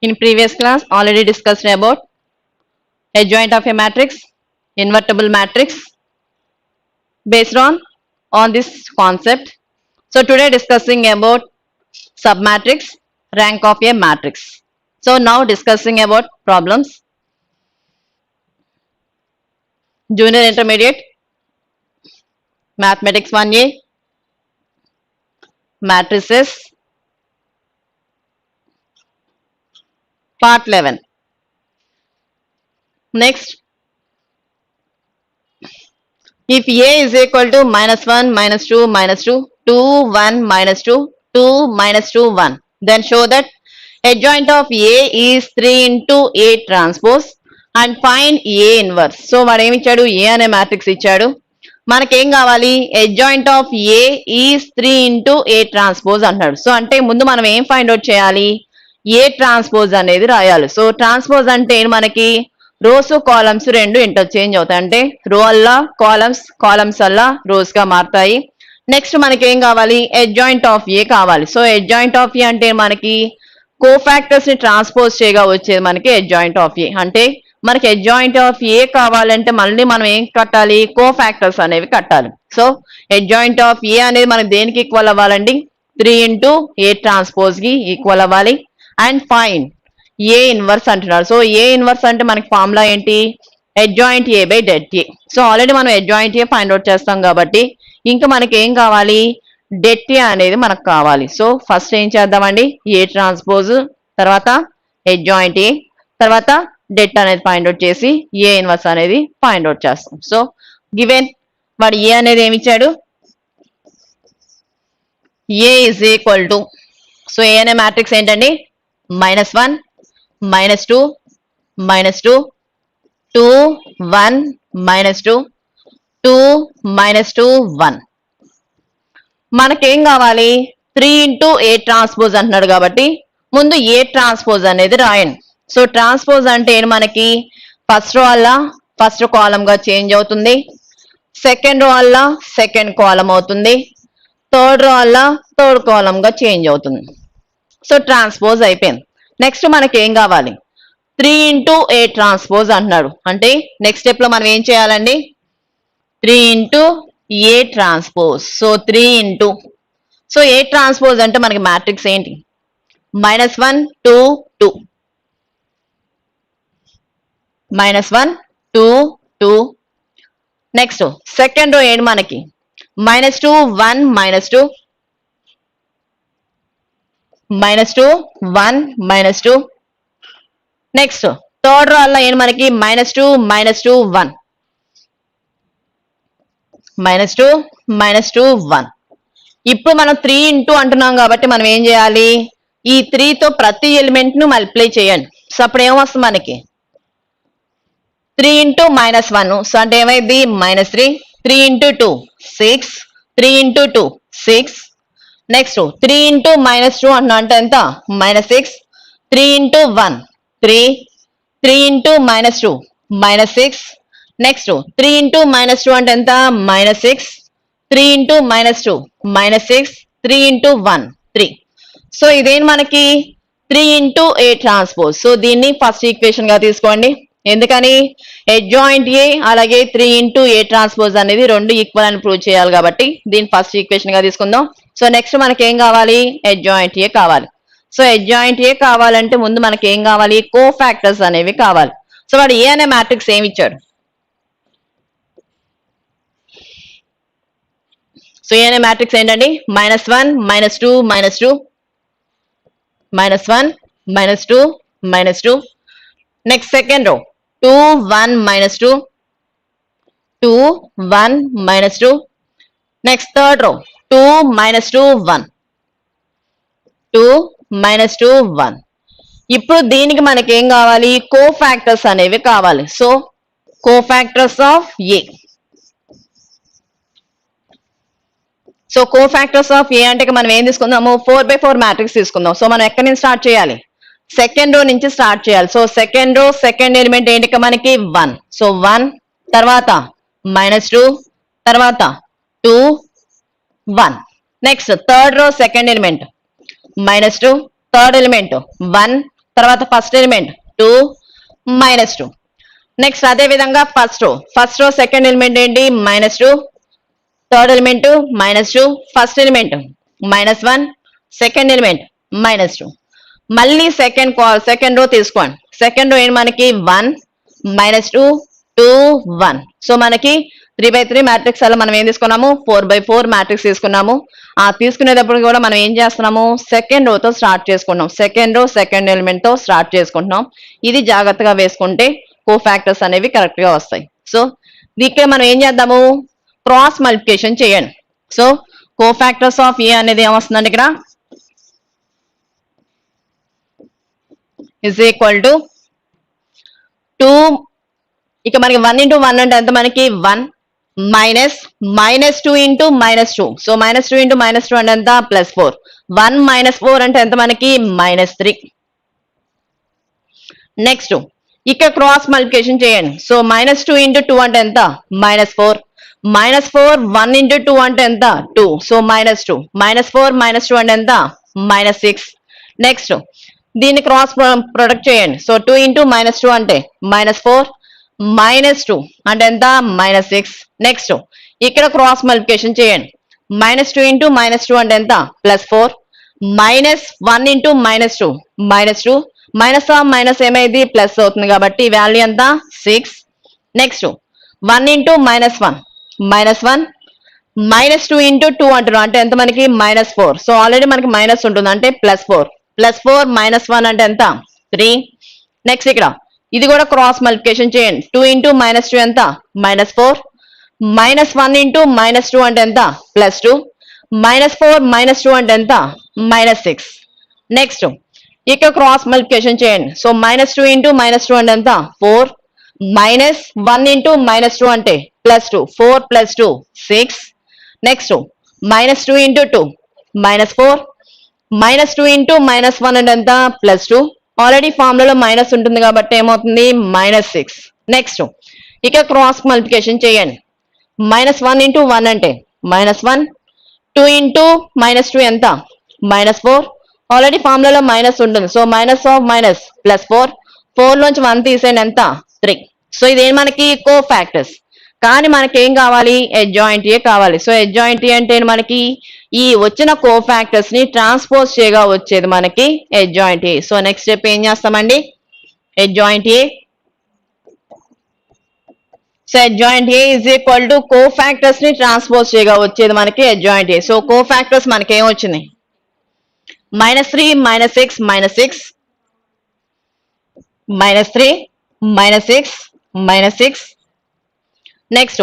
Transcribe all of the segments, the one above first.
In previous class, already discussed about adjoint of a matrix, invertible matrix, based on this concept. So today discussing about submatrix, rank of a matrix. So now discussing about problems. Junior Intermediate, Mathematics 1A, Matrices, Part 11. Next, if A is equal to minus 1, minus 2, minus 2, 2, 1, minus 2, 2, minus 2, 1, then show that adjoint of A is 3 into A transpose and find A inverse. So వాడు ఏమి ఇచ్చాడు? A అనే matrix ఇచ్చాడు. మనకేం కావాలి? adjoint of A is 3 into A transpose అంటున్నాడు. So అంటే ముందు మనం ఏం ఫైండ్ అవుట్ చేయాలి? A transpose అనేది రాయాలి. సో ట్రాన్స్పోజ్ అంటే మనకి రోస్ కాలమ్స్ రెండు ఇంటర్చేంజ్ అవుతాయి. అంటే రో అల్లా కాలమ్స్ అల్లా రోస్ గా మారుతాయి. నెక్స్ట్ మనకి ఏం కావాలి? adjoint of A కావాలి. సో adjoint of A అంటే మనకి కోఫాక్టర్స్ ని ట్రాన్స్పోజ్ చేయగా వచ్చేది మనకి adjoint of A. అంటే మనకి adjoint of A కావాలంటే మళ్ళీ మనం ఏం కట్టాలి? కోఫాక్టర్స్ అనేవి కట్టాలి. సో adjoint of A అనేది మనకి దేనికి ఈక్వల్ అవ్వాలండి? 3 into A ట్రాన్స్పోజ్ కి ఈక్వల్ అవ్వాలి. అండ్ ఫైండ్ ఏ ఇన్వర్స్ అంటున్నారు. సో ఏ ఇన్వర్స్ అంటే మనకి ఫార్ములా ఏంటి? adjoint A by det A. So already మనం adjoint A ఫైండ్ అవుట్ చేస్తాం కాబట్టి ఇంకా మనకి ఏం కావాలి? det A అనేది మనకు కావాలి. సో ఫస్ట్ ఏం చేద్దామండి? ఏ ట్రాన్స్పోజ్, తర్వాత adjoint A, తర్వాత det అనేది ఫైండ్ అవుట్ చేసి ఏ ఇన్వర్స్ అనేది ఫైండ్ అవుట్ చేస్తాం. సో గివెన్ వాడు ఏ అనేది ఏమి ఇచ్చాడు? ఏ ఇజ్ ఈక్వల్ టు, సో ఏ అనే మ్యాట్రిక్స్ ఏంటండి? minus 1, minus 2, minus 2, 2, 1, minus 2, 2, minus 2, 1. మనకేం కావాలి? 3 into A ట్రాన్స్పోజ్ అంటున్నాడు కాబట్టి ముందు ఏ ట్రాన్స్పోజ్ అనేది రాయండి. సో ట్రాన్స్పోజ్ అంటే మనకి ఫస్ట్ రో వల్ల ఫస్ట్ కాలం గా చేంజ్ అవుతుంది, సెకండ్ రో వల్ల సెకండ్ కాలం అవుతుంది, థర్డ్ రో వల్ల థర్డ్ కాలం గా చేంజ్ అవుతుంది. సో ట్రాన్స్పోజ్ అయిపోయింది. నెక్స్ట్ మనకి ఏం కావాలి? 3 into A ట్రాన్స్పోజ్ అంటున్నాడు. అంటే నెక్స్ట్ స్టెప్ లో మనం ఏం చేయాలండి? 3 into A transpose. So 3 into, so A transpose అంటే మనకి మ్యాట్రిక్స్ ఏంటి? -1, 2, 2, -1, 2, 2. నెక్స్ట్ సెకండ్ రో ఏంటి మనకి? -2, 1, -2, -2, 1, -2. నెక్స్ట్ థర్డ్ రో వల్ల ఏంటి మనకి? -2, -2, 1, -2, -2, 1. ఇప్పుడు మనం 3 into అంటున్నాం కాబట్టి మనం ఏం చేయాలి? ఈ 3 తో ప్రతి ఎలిమెంట్ ను మల్టిప్లై చేయండి. సో అప్పుడు ఏమొస్తుంది మనకి? 3 into -1, సో అంటే ఏమైంది? -3, 3 into 2, 6, 3 into 2, 6. నెక్స్ట్ 3 into -2 అంటున్నా అంటే ఎంత? -6, 3 into 1, 3, 3 into -2, -6. నెక్స్ట్ 3 into -2 అంటే ఎంత? -6, 3 into -2, -6, 3 into 1, 3. సో ఇదేం మనకి? 3 into A ట్రాన్స్పోజ్. సో దీన్ని ఫస్ట్ ఈక్వేషన్ గా తీసుకోండి. ఎందుకని? adjoint A అలాగే 3 into A ట్రాన్స్పోజ్ అనేది రెండు ఈక్వల్ అని ప్రూవ్ చేయాలి కాబట్టి దీన్ని ఫస్ట్ ఈక్వేషన్ గా తీసుకుందాం. సో నెక్స్ట్ మనకి ఏం కావాలి? adjoint A కావాలి. సో adjoint A కావాలంటే ముందు మనకి ఏం కావాలి? కోఫాక్టర్స్ అనేవి కావాలి. సో వాడు ఏ అనే మ్యాట్రిక్స్ ఏమి ఇచ్చాడు? సో ఏ అనే మ్యాట్రిక్స్ ఏంటండి? -1, -2, -2, -1, -2, -2. Next second row 2, 1, -2, 2, 1, -2. Next third row 2, -2, 1, 2, -2, 1. ఇప్పుడు దీనికి మనకి ఏం కావాలి? కోఫాక్టర్స్ అనేవి కావాలి. So cofactors of A. So cofactors of A అంటే మనం ఏం తీసుకుందాము? 4/4 మ్యాట్రిక్స్ తీసుకుందాం. సో మనం ఎక్కడి నుంచి స్టార్ట్ చేయాలి? సెకండ్ రో నుంచి స్టార్ట్ చేయాలి. So second row second element ఏంటి మనకి? 1. సో 1, తర్వాత -2, తర్వాత 2, 1. Next third row second element -2, third element 1, తర్వాత ఫస్ట్ ఎలిమెంట్ 2 -2. నెక్స్ట్ అదే విధంగా ఫస్ట్ రో సెకండ్ ఎలిమెంట్ ఏంటి -2, third element -2, first element -1, second element -2. మళ్ళీ సెకండ్ రో తీసుకోండి. సెకండ్ రో ఏంటి మనకి 1 -2 2 1. సో మనకి 3x3 మ్యాట్రిక్స్ అలా మనం ఏం తీసుకున్నాము 4x4 మ్యాట్రిక్స్ తీసుకున్నాము. ఆ తీసుకునేటప్పుడు కూడా మనం ఏం చేస్తున్నాము సెకండ్ రోతో స్టార్ట్ చేసుకున్నాం. సెకండ్ రో సెకండ్ ఎలిమెంట్ తో స్టార్ట్ చేసుకుంటున్నాం. ఇది జాగ్రత్తగా వేసుకుంటే కోఫాక్టర్స్ అనేవి కరెక్ట్ గా వస్తాయి. సో ఇక్కడ మనం ఏం చేద్దాము క్రాస్ మల్టిప్లికేషన్ చేయండి. సో కోఫాక్టర్స్ ఆఫ్ ఏ అనేది ఏమొస్తుందండి ఇక్కడ ఇజ్ ఈక్వల్ టు 2. ఇక మనకి 1 into 1 అంటే ఎంత మనకి 1 -2 into -2. సో -2 into -2 అంటే ఎంత +4. 1 - 4 అంటే ఎంత మనకి -3. నెక్స్ట్ ఇక్కడ క్రాస్ మల్టిప్లికేషన్ చేయండి. సో -2 into 2 అంటే ఎంత -4. -4 1 into 2 అంటే ఎంత 2. సో -2 -4 -2 అంటే ఎంత -6. నెక్స్ట్ దీన్ని క్రాస్ ప్రొడక్ట్ చేయండి. సో 2 into -2 అంటే -4 -2 అంటే ఎంత -6. నెక్స్ట్ ఇక్కడ క్రాస్ మల్టిప్లికేషన్ చేయండి. -2 into -2 అంటే ఎంత +4 -1 into -2 -2 మైనస్ ఏమైంది ప్లస్ అవుతుంది కాబట్టి వాల్యూ ఎంత 6. నెక్స్ట్ 1 into -1 -2 into 2 అంటున్నాం అంటే ఎంత మనకి -4. సో ఆల్రెడీ మనకి మైనస్ ఉంటుంది అంటే +4 +4 -1 అంటే ఎంత 3. నెక్స్ట్ ఇక్కడ ఇది కూడా క్రాస్ మల్టిప్లికేషన్ చేయండి. 2 into -2 ఎంత -4 -1 into -2 అంటే ఎంత +2 -4 -2 అంటే ఎంత -6. నెక్స్ట్ ఇక్కడ క్రాస్ మల్టిప్లికేషన్ చేయండి. సో -2 into -2 అంటే ఎంత 4 -1 into -2 అంటే +2 4 + 2 6. నెక్స్ట్ -2 into 2 -4 -2 into -1 అంటే ఎంత +2. ఆల్రెడీ ఫార్ములాలో మైనస్ ఉంటుంది కాబట్టి ఏమవుతుంది -6. నెక్స్ట్ ఇక్కడ క్రాస్ మల్టిప్లికేషన్ చేయండి. -1 into 1 అంటే -1 2 into -2 ఎంత -4. ఆల్రెడీ ఫార్ములాలో మైనస్ ఉంటుంది సో మైనస్ ఆఫ్ మైనస్ +4 4 నుంచి 1 తీసేయండి ఎంత 3. సో ఇదేం మనకి కోఫాక్టర్స్ కానీ మనకి ఏం కావాలి అడ్జాయింట్ ఏ కావాలి. సో అడ్జాయింట్ ఏ అంటే మనకి ఈ వచ్చిన కోఫాక్టర్స్ ని ట్రాన్స్పోజ్ చేయగా వచ్చేది మనకి అడ్జాయింట్ ఏ. సో నెక్స్ట్ స్టెప్ ఏం చేస్తామండి adjoint A. So adjoint A is equal to cofactors ని ట్రాన్స్పోజ్ చేయగా వచ్చేది మనకి అడ్జాయింట్ ఏ. సో కోఫాక్టర్స్ మనకి ఏం వచ్చింది -3 -6 -6 -3 -6 నెక్స్ట్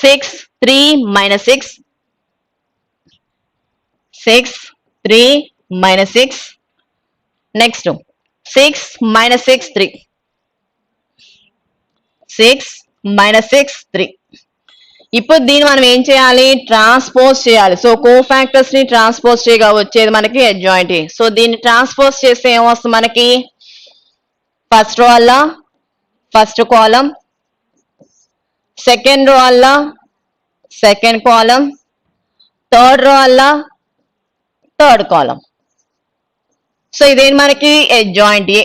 6 3 -6 6 3 -6 నెక్స్ట్ 6 -6 3 6 -6 3. ఇప్పుడు దీన్ని మనం ఏం చేయాలి ట్రాన్స్పోజ్ చేయాలి. సో కోఫాక్టర్స్ ని ట్రాన్స్పోజ్ చేయగా వచ్చేది మనకి అడ్జాయింట్ ఏ. సో దీన్ని ట్రాన్స్పోజ్ చేస్తే ఏమొస్తుంది మనకి ఫస్ట్ రో అల్లా ఫస్ట్ కాలం సెకండ్ రో అల్లా సెకండ్ కాలం థర్డ్ రో అల్లా థర్డ్ కాలం. సో ఇదేంటి మనకి అడ్జాయింట్ ఏ.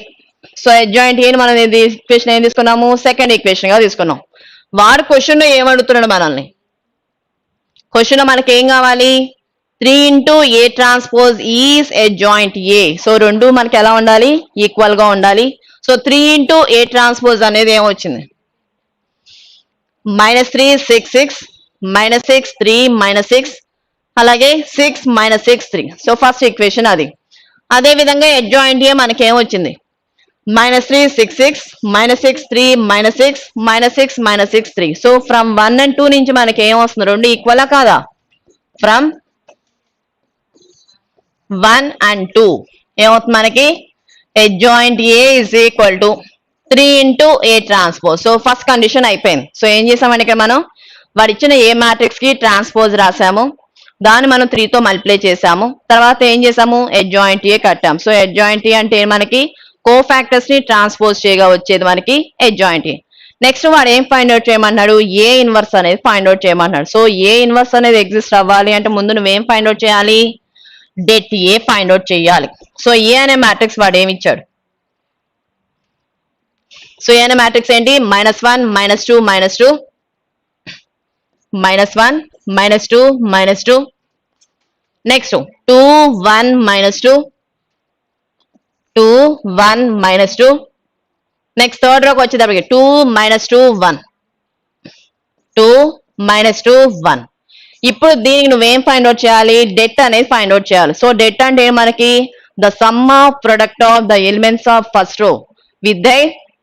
సో అడ్జాయింట్ ఏ మనం ఈక్వేషన్ ఏం తీసుకున్నాము సెకండ్ ఈక్వేషన్ గా తీసుకున్నాం. వాడు క్వశ్చన్ లో ఏమడుగుతున్నాడు మనల్ని క్వశ్చన్ లో మనకి ఏం కావాలి 3 into A transpose is adjoint A. So రెండు మనకి ఎలా ఉండాలి ఈక్వల్ గా ఉండాలి. సో 3 into A ట్రాన్స్పోజ్ అనేది ఏమొచ్చింది -3 6 6 -6 3 -6 అలాగే 6 -6 3. సో ఫస్ట్ ఈక్వేషన్ అది. అదే విధంగా అడ్జాయింట్ ఏ మనకి ఏమొచ్చింది -3 6 6 -6 3 -6 -6 -6 3. సో ఫ్రమ్ 1 and 2 నుంచి మనకి ఏం వస్తుంది రెండు ఈక్వలా కాదా ఫ్రమ్ 1 and 2 ఏమవుతుంది మనకి adjoint A is equal to 3 into A transpose. So first condition అయిపోయింది. సో ఏం చేసామండి ఇక్కడ మనం వాడు ఇచ్చిన ఏ మ్యాట్రిక్స్ కి ట్రాన్స్పోజ్ రాసాము దాన్ని మనం 3 తో మల్టిప్లై చేసాము తర్వాత ఏం చేసాము అడ్జాయింట్ ఏ కట్టాము. సో అడ్జాయింట్ ఏ అంటే మనకి కోఫాక్టర్స్ ని ట్రాన్స్పోజ్ చేయగా వచ్చేది మనకి అడ్జాయింట్ ఏ. నెక్స్ట్ వాడు ఏం ఫైండ్ అవుట్ చేయమన్నాడు ఏ ఇన్వర్స్ అనేది ఫైండ్ అవుట్ చేయమన్నాడు. సో ఏ ఇన్వర్స్ అనేది ఎగ్జిస్ట్ అవ్వాలి అంటే ముందు నువ్వేం ఫైండ్ అవుట్ చేయాలి డెట్ ఏ ఫైండ్ అవుట్ చేయాలి. సో ఏ అనే మ్యాట్రిక్స్ వాడు ఏమి ఇచ్చాడు సో ఏ అనే మ్యాట్రిక్స్ ఏంటి -1 -2 -2 -1 -2 -2 నెక్స్ట్ 2 1 -2 2 1 -2 నెక్స్ట్ థర్డ్ రోకి వచ్చేటప్పటికి 2 -2 1 2 -2 1 ఇప్పుడు దీనికి నువ్వేం ఫైండ్ అవుట్ చేయాలి డెట్ అనేది ఫైండ్ అవుట్ చేయాలి సో డెట్ అంటే మనకి the sum of product of the elements of first row with the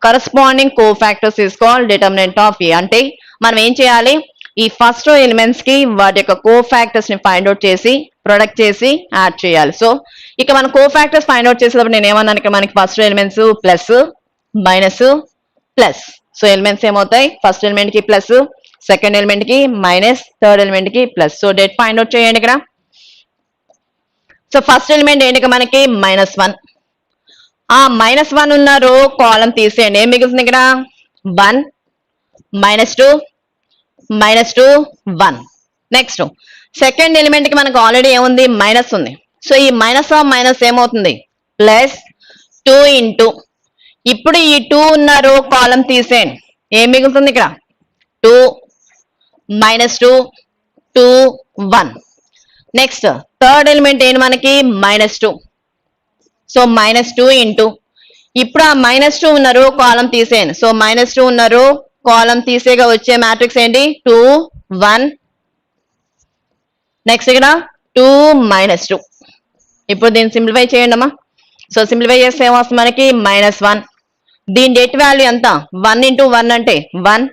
corresponding cofactors is called determinant of A అంటే మనం ఏం చేయాలి ఈ ఫస్ట్ రో ఎలిమెంట్స్ కి వాటి యొక్క కోఫాక్టర్స్ ని ఫైండ్ అవుట్ చేసి ప్రొడక్ట్ చేసి యాడ్ చేయాలి సో ఇక మన కోఫాక్టర్స్ ఫైండ్ అవుట్ చేసేటప్పుడు నేను ఏమన్నాను ఇక మనకి first elements plus minus plus so elements ఏమవుతాయి ఫస్ట్ ఎలిమెంట్ కి ప్లస్ సెకండ్ ఎలిమెంట్ కి మైనస్ థర్డ్ ఎలిమెంట్ కి plus so det find out చేయండి ఇక్కడ సో ఫస్ట్ ఎలిమెంట్ ఏంటి మనకి -1 ఆ -1 ఉన్న రో కాలం తీసేయండి ఏం మిగులుతుంది ఇక్కడ 1 -2 -2 1 నెక్స్ట్ సెకండ్ ఎలిమెంట్ కి మనకు ఆల్రెడీ ఏముంది మైనస్ ఉంది సో ఈ మైనస్ ఆఫ్ మైనస్ ఏమవుతుంది ప్లస్ 2 ఇంటూ ఇప్పుడు ఈ 2 ఉన్న రో కాలం తీసేయండి ఏం మిగులుతుంది ఇక్కడ 2 -2 2 1 నెక్స్ట్ థర్డ్ ఎలిమెంట్ ఏంటి మనకి -2 సో -2 ఇంటూ ఇప్పుడు ఆ -2 ఉన్న రో కాలం తీసేయండి సో -2 ఉన్న రో కాలం తీసేగా వచ్చే మ్యాట్రిక్స్ ఏంటి 2 1 నెక్స్ట్ ఇక్కడ 2 -2 ఇప్పుడు దీన్ని సింప్లిఫై చేయండి అమ్మా సో సింప్లిఫై చేస్తే ఏమొస్తుంది మనకి -1 దీని డెట్ వాల్యూ ఎంత 1 ఇంటూ 1 అంటే 1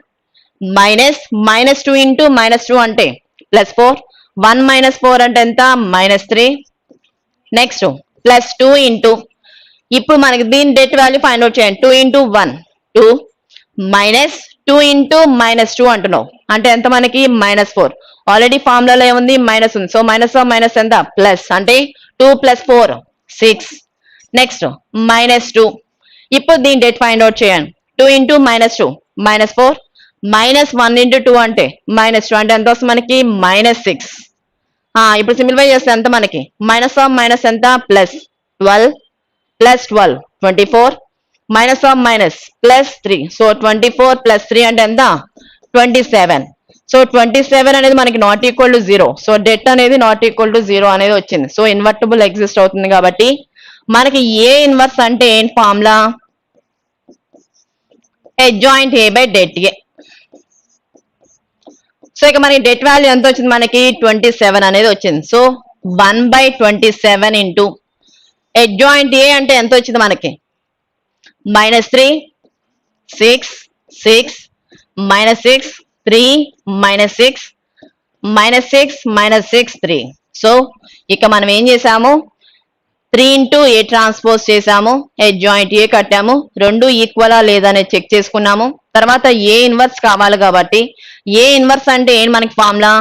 మైనస్ -2 ఇంటూ -2 అంటే +4 1 -4 అంటే ఎంత -3 నెక్స్ట్ +2 ఇంటూ ఇప్పుడు మనకి దీని డెట్ వాల్యూ ఫైండ్ అవుట్ చేయండి 2 ఇంటూ 1 2 మైనస్ 2 ఇంటూ -2 అంటున్నావు అంటే ఎంత మనకి -4 ఆల్రెడీ ఫార్ములాలో ఏముంది మైనస్ ఉంది సో మైనస్ ఎంత ప్లస్ అంటే 2 + 4 6 నెక్స్ట్ -2 ఇప్పుడు దీని డెట్ ఫైండ్ అవుట్ చేయండి 2 ఇంటూ -2 -4 -1 ఇంటూ 2 అంటే -2 అంటే ఎంత వస్తుంది మనకి -6 ఇప్పుడు సింప్లిఫై చేస్తే ఎంత మనకి మైనస్ ఆఫ్ మైనస్ ఎంత +12 +12 24 మైనస్ ఆఫ్ మైనస్ +3 సో 24 +3 అంటే ఎంత 27 సో 27 అనేది మనకి not equal to 0 so det అనేది నాట్ ఈక్వల్ టు 0 అనేది వచ్చింది సో ఇన్వర్టిబుల్ ఎగ్జిస్ట్ అవుతుంది కాబట్టి మనకి ఏ ఇన్వర్స్ అంటే ఏం formula adjoint A by det A so ఇక మనకి డెట్ వాల్యూ ఎంత వచ్చింది మనకి 27 అనేది వచ్చింది సో 1/27 ఇంటూ అడ్జాయింట్ ఏ అంటే ఎంత వచ్చింది మనకి -3 6 6 -6 3 -6 -6 3 సో ఇక మనం ఏం చేసాము 3 ఇంటూ ఏ ట్రాన్స్పోజ్ చేసాము అడ్జాయింట్ ఏ కట్టాము రెండు ఈక్వలా లేదా అనేది చెక్ చేసుకున్నాము తర్వాత ఏ ఇన్వర్స్ కావాలి కాబట్టి ఏ ఇన్వర్స్ అంటే ఏంటి మనకి formula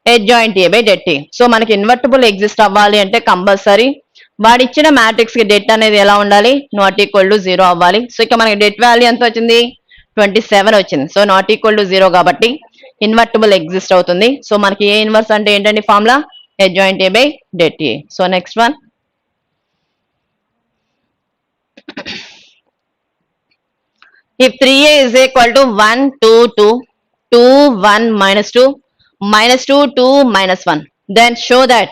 adjoint A by det A so మనకి ఇన్వర్టిబుల్ ఎగ్జిస్ట్ అవ్వాలి అంటే కంపల్సరీ వాడిచ్చిన మ్యాట్రిక్స్ కి డెట్ అనేది ఎలా ఉండాలి నాట్ ఈక్వల్ టు 0 అవ్వాలి సో ఇక మనకి డెట్ వాల్యూ ఎంత వచ్చింది 27 వచ్చింది సో నాట్ ఈక్వల్ టు 0 కాబట్టి ఇన్వర్టిబుల్ ఎగ్జిస్ట్ అవుతుంది సో మనకి ఏ ఇన్వర్స్ అంటే ఏంటండి formula adjoint A by det A so next one if 3a is equal to 1 2 2 2 1 -2 -2 2 -1 then show that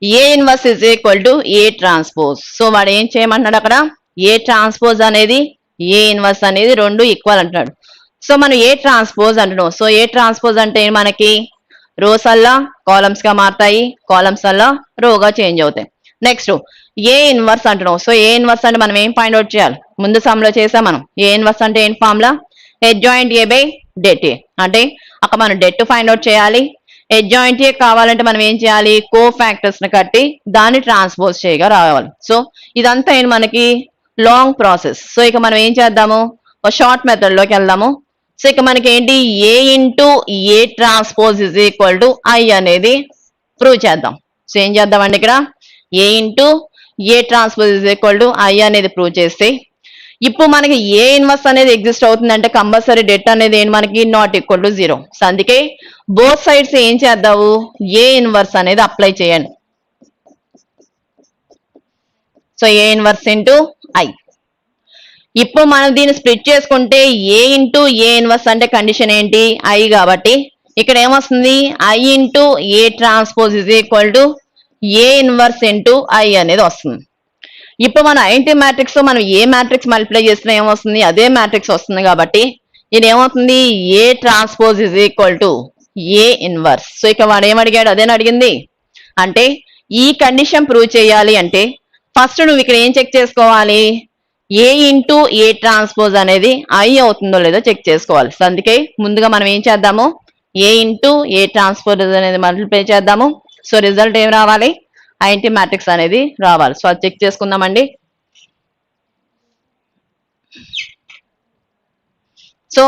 a inverse is equal to a transpose so వాడు ఏం చేయమంటున్నాడు అక్కడ a transpose అనేది a inverse అనేది రెండు equal అంటున్నాడు సో మనం A transpose అంటున్నాం సో ఏ ట్రాన్స్పోజ్ అంటే మనకి రోస్ అల్లా కాలమ్స్ గా మారుతాయి కాలమ్స్ అల్లా రోగా చేంజ్ అవుతాయి నెక్స్ట్ ఏ ఇన్వర్స్ అంటున్నాం సో ఏ ఇన్వర్స్ అంటే మనం ఏం ఫైండ్ అవుట్ చేయాలి ముందు సమ్ లో చేసాం మనం ఏ ఇన్వర్స్ అంటే ఏం formula adjoint A by det A అంటే అక్కడ మనం డెట్ ఫైండ్ అవుట్ చేయాలి అడ్జాయింట్ ఏ కావాలంటే మనం ఏం చేయాలి కో ఫ్యాక్టర్స్ ని కట్టి దాన్ని ట్రాన్స్పోజ్ చేయగా రావాలి సో ఇదంతా ఏంటి మనకి లాంగ్ ప్రాసెస్ సో ఇక మనం ఏం చేద్దాము ఒక షార్ట్ మెథడ్ లోకి వెళ్దాము సో ఇక మనకి ఏంటి A into A transpose is equal to I అనేది ప్రూవ్ చేద్దాం సో ఏం చేద్దామండి ఇక్కడ A into A transpose is equal to I అనేది ప్రూవ్ చేస్తే ఇప్పుడు మనకి ఏ ఇన్వర్స్ అనేది ఎగ్జిస్ట్ అవుతుందంటే కంపల్సరీ డెట్ అనేది ఏంటి మనకి నాట్ ఈక్వల్ టు 0 సో అందుకే బోత్ సైడ్స్ ఏం చేద్దాము ఏ ఇన్వర్స్ అనేది అప్లై చేయండి so A inverse into I ఇప్పుడు మనం దీన్ని స్ప్లిట్ చేసుకుంటే ఏ ఇంటూ ఏ ఇన్వర్స్ అంటే కండిషన్ ఏంటి ఐ కాబట్టి ఇక్కడ ఏమొస్తుంది I into A transpose is equal to A inverse into I అనేది వస్తుంది. ఇప్పుడు మనం ఐడెంటిటీ మ్యాట్రిక్స్ మనం ఏ మ్యాట్రిక్స్ మల్టిప్లై చేసినా ఏమొస్తుంది అదే మ్యాట్రిక్స్ వస్తుంది కాబట్టి ఇది ఏమవుతుంది ఏ transpose is equal to A inverse. So ఇక వాడు ఏమడిగాడు అదేనా అడిగింది. అంటే ఈ కండిషన్ ప్రూవ్ చేయాలి అంటే ఫస్ట్ నువ్వు ఇక్కడ ఏం చెక్ చేసుకోవాలి ఏ ఇంటూ ఏ ట్రాన్స్పోజ్ అనేది ఐ అవుతుందో లేదో చెక్ చేసుకోవాలి. సో అందుకే ముందుగా మనం ఏం చేద్దాము ఏ ఇంటూ ఏ ట్రాన్స్పోజ్ అనేది మల్టిప్లై చేద్దాము. సో రిజల్ట్ ఏం రావాలి ఐడెంటిటీ మ్యాట్రిక్స్ అనేది రావాలి. సో అది చెక్ చేసుకుందామండి. సో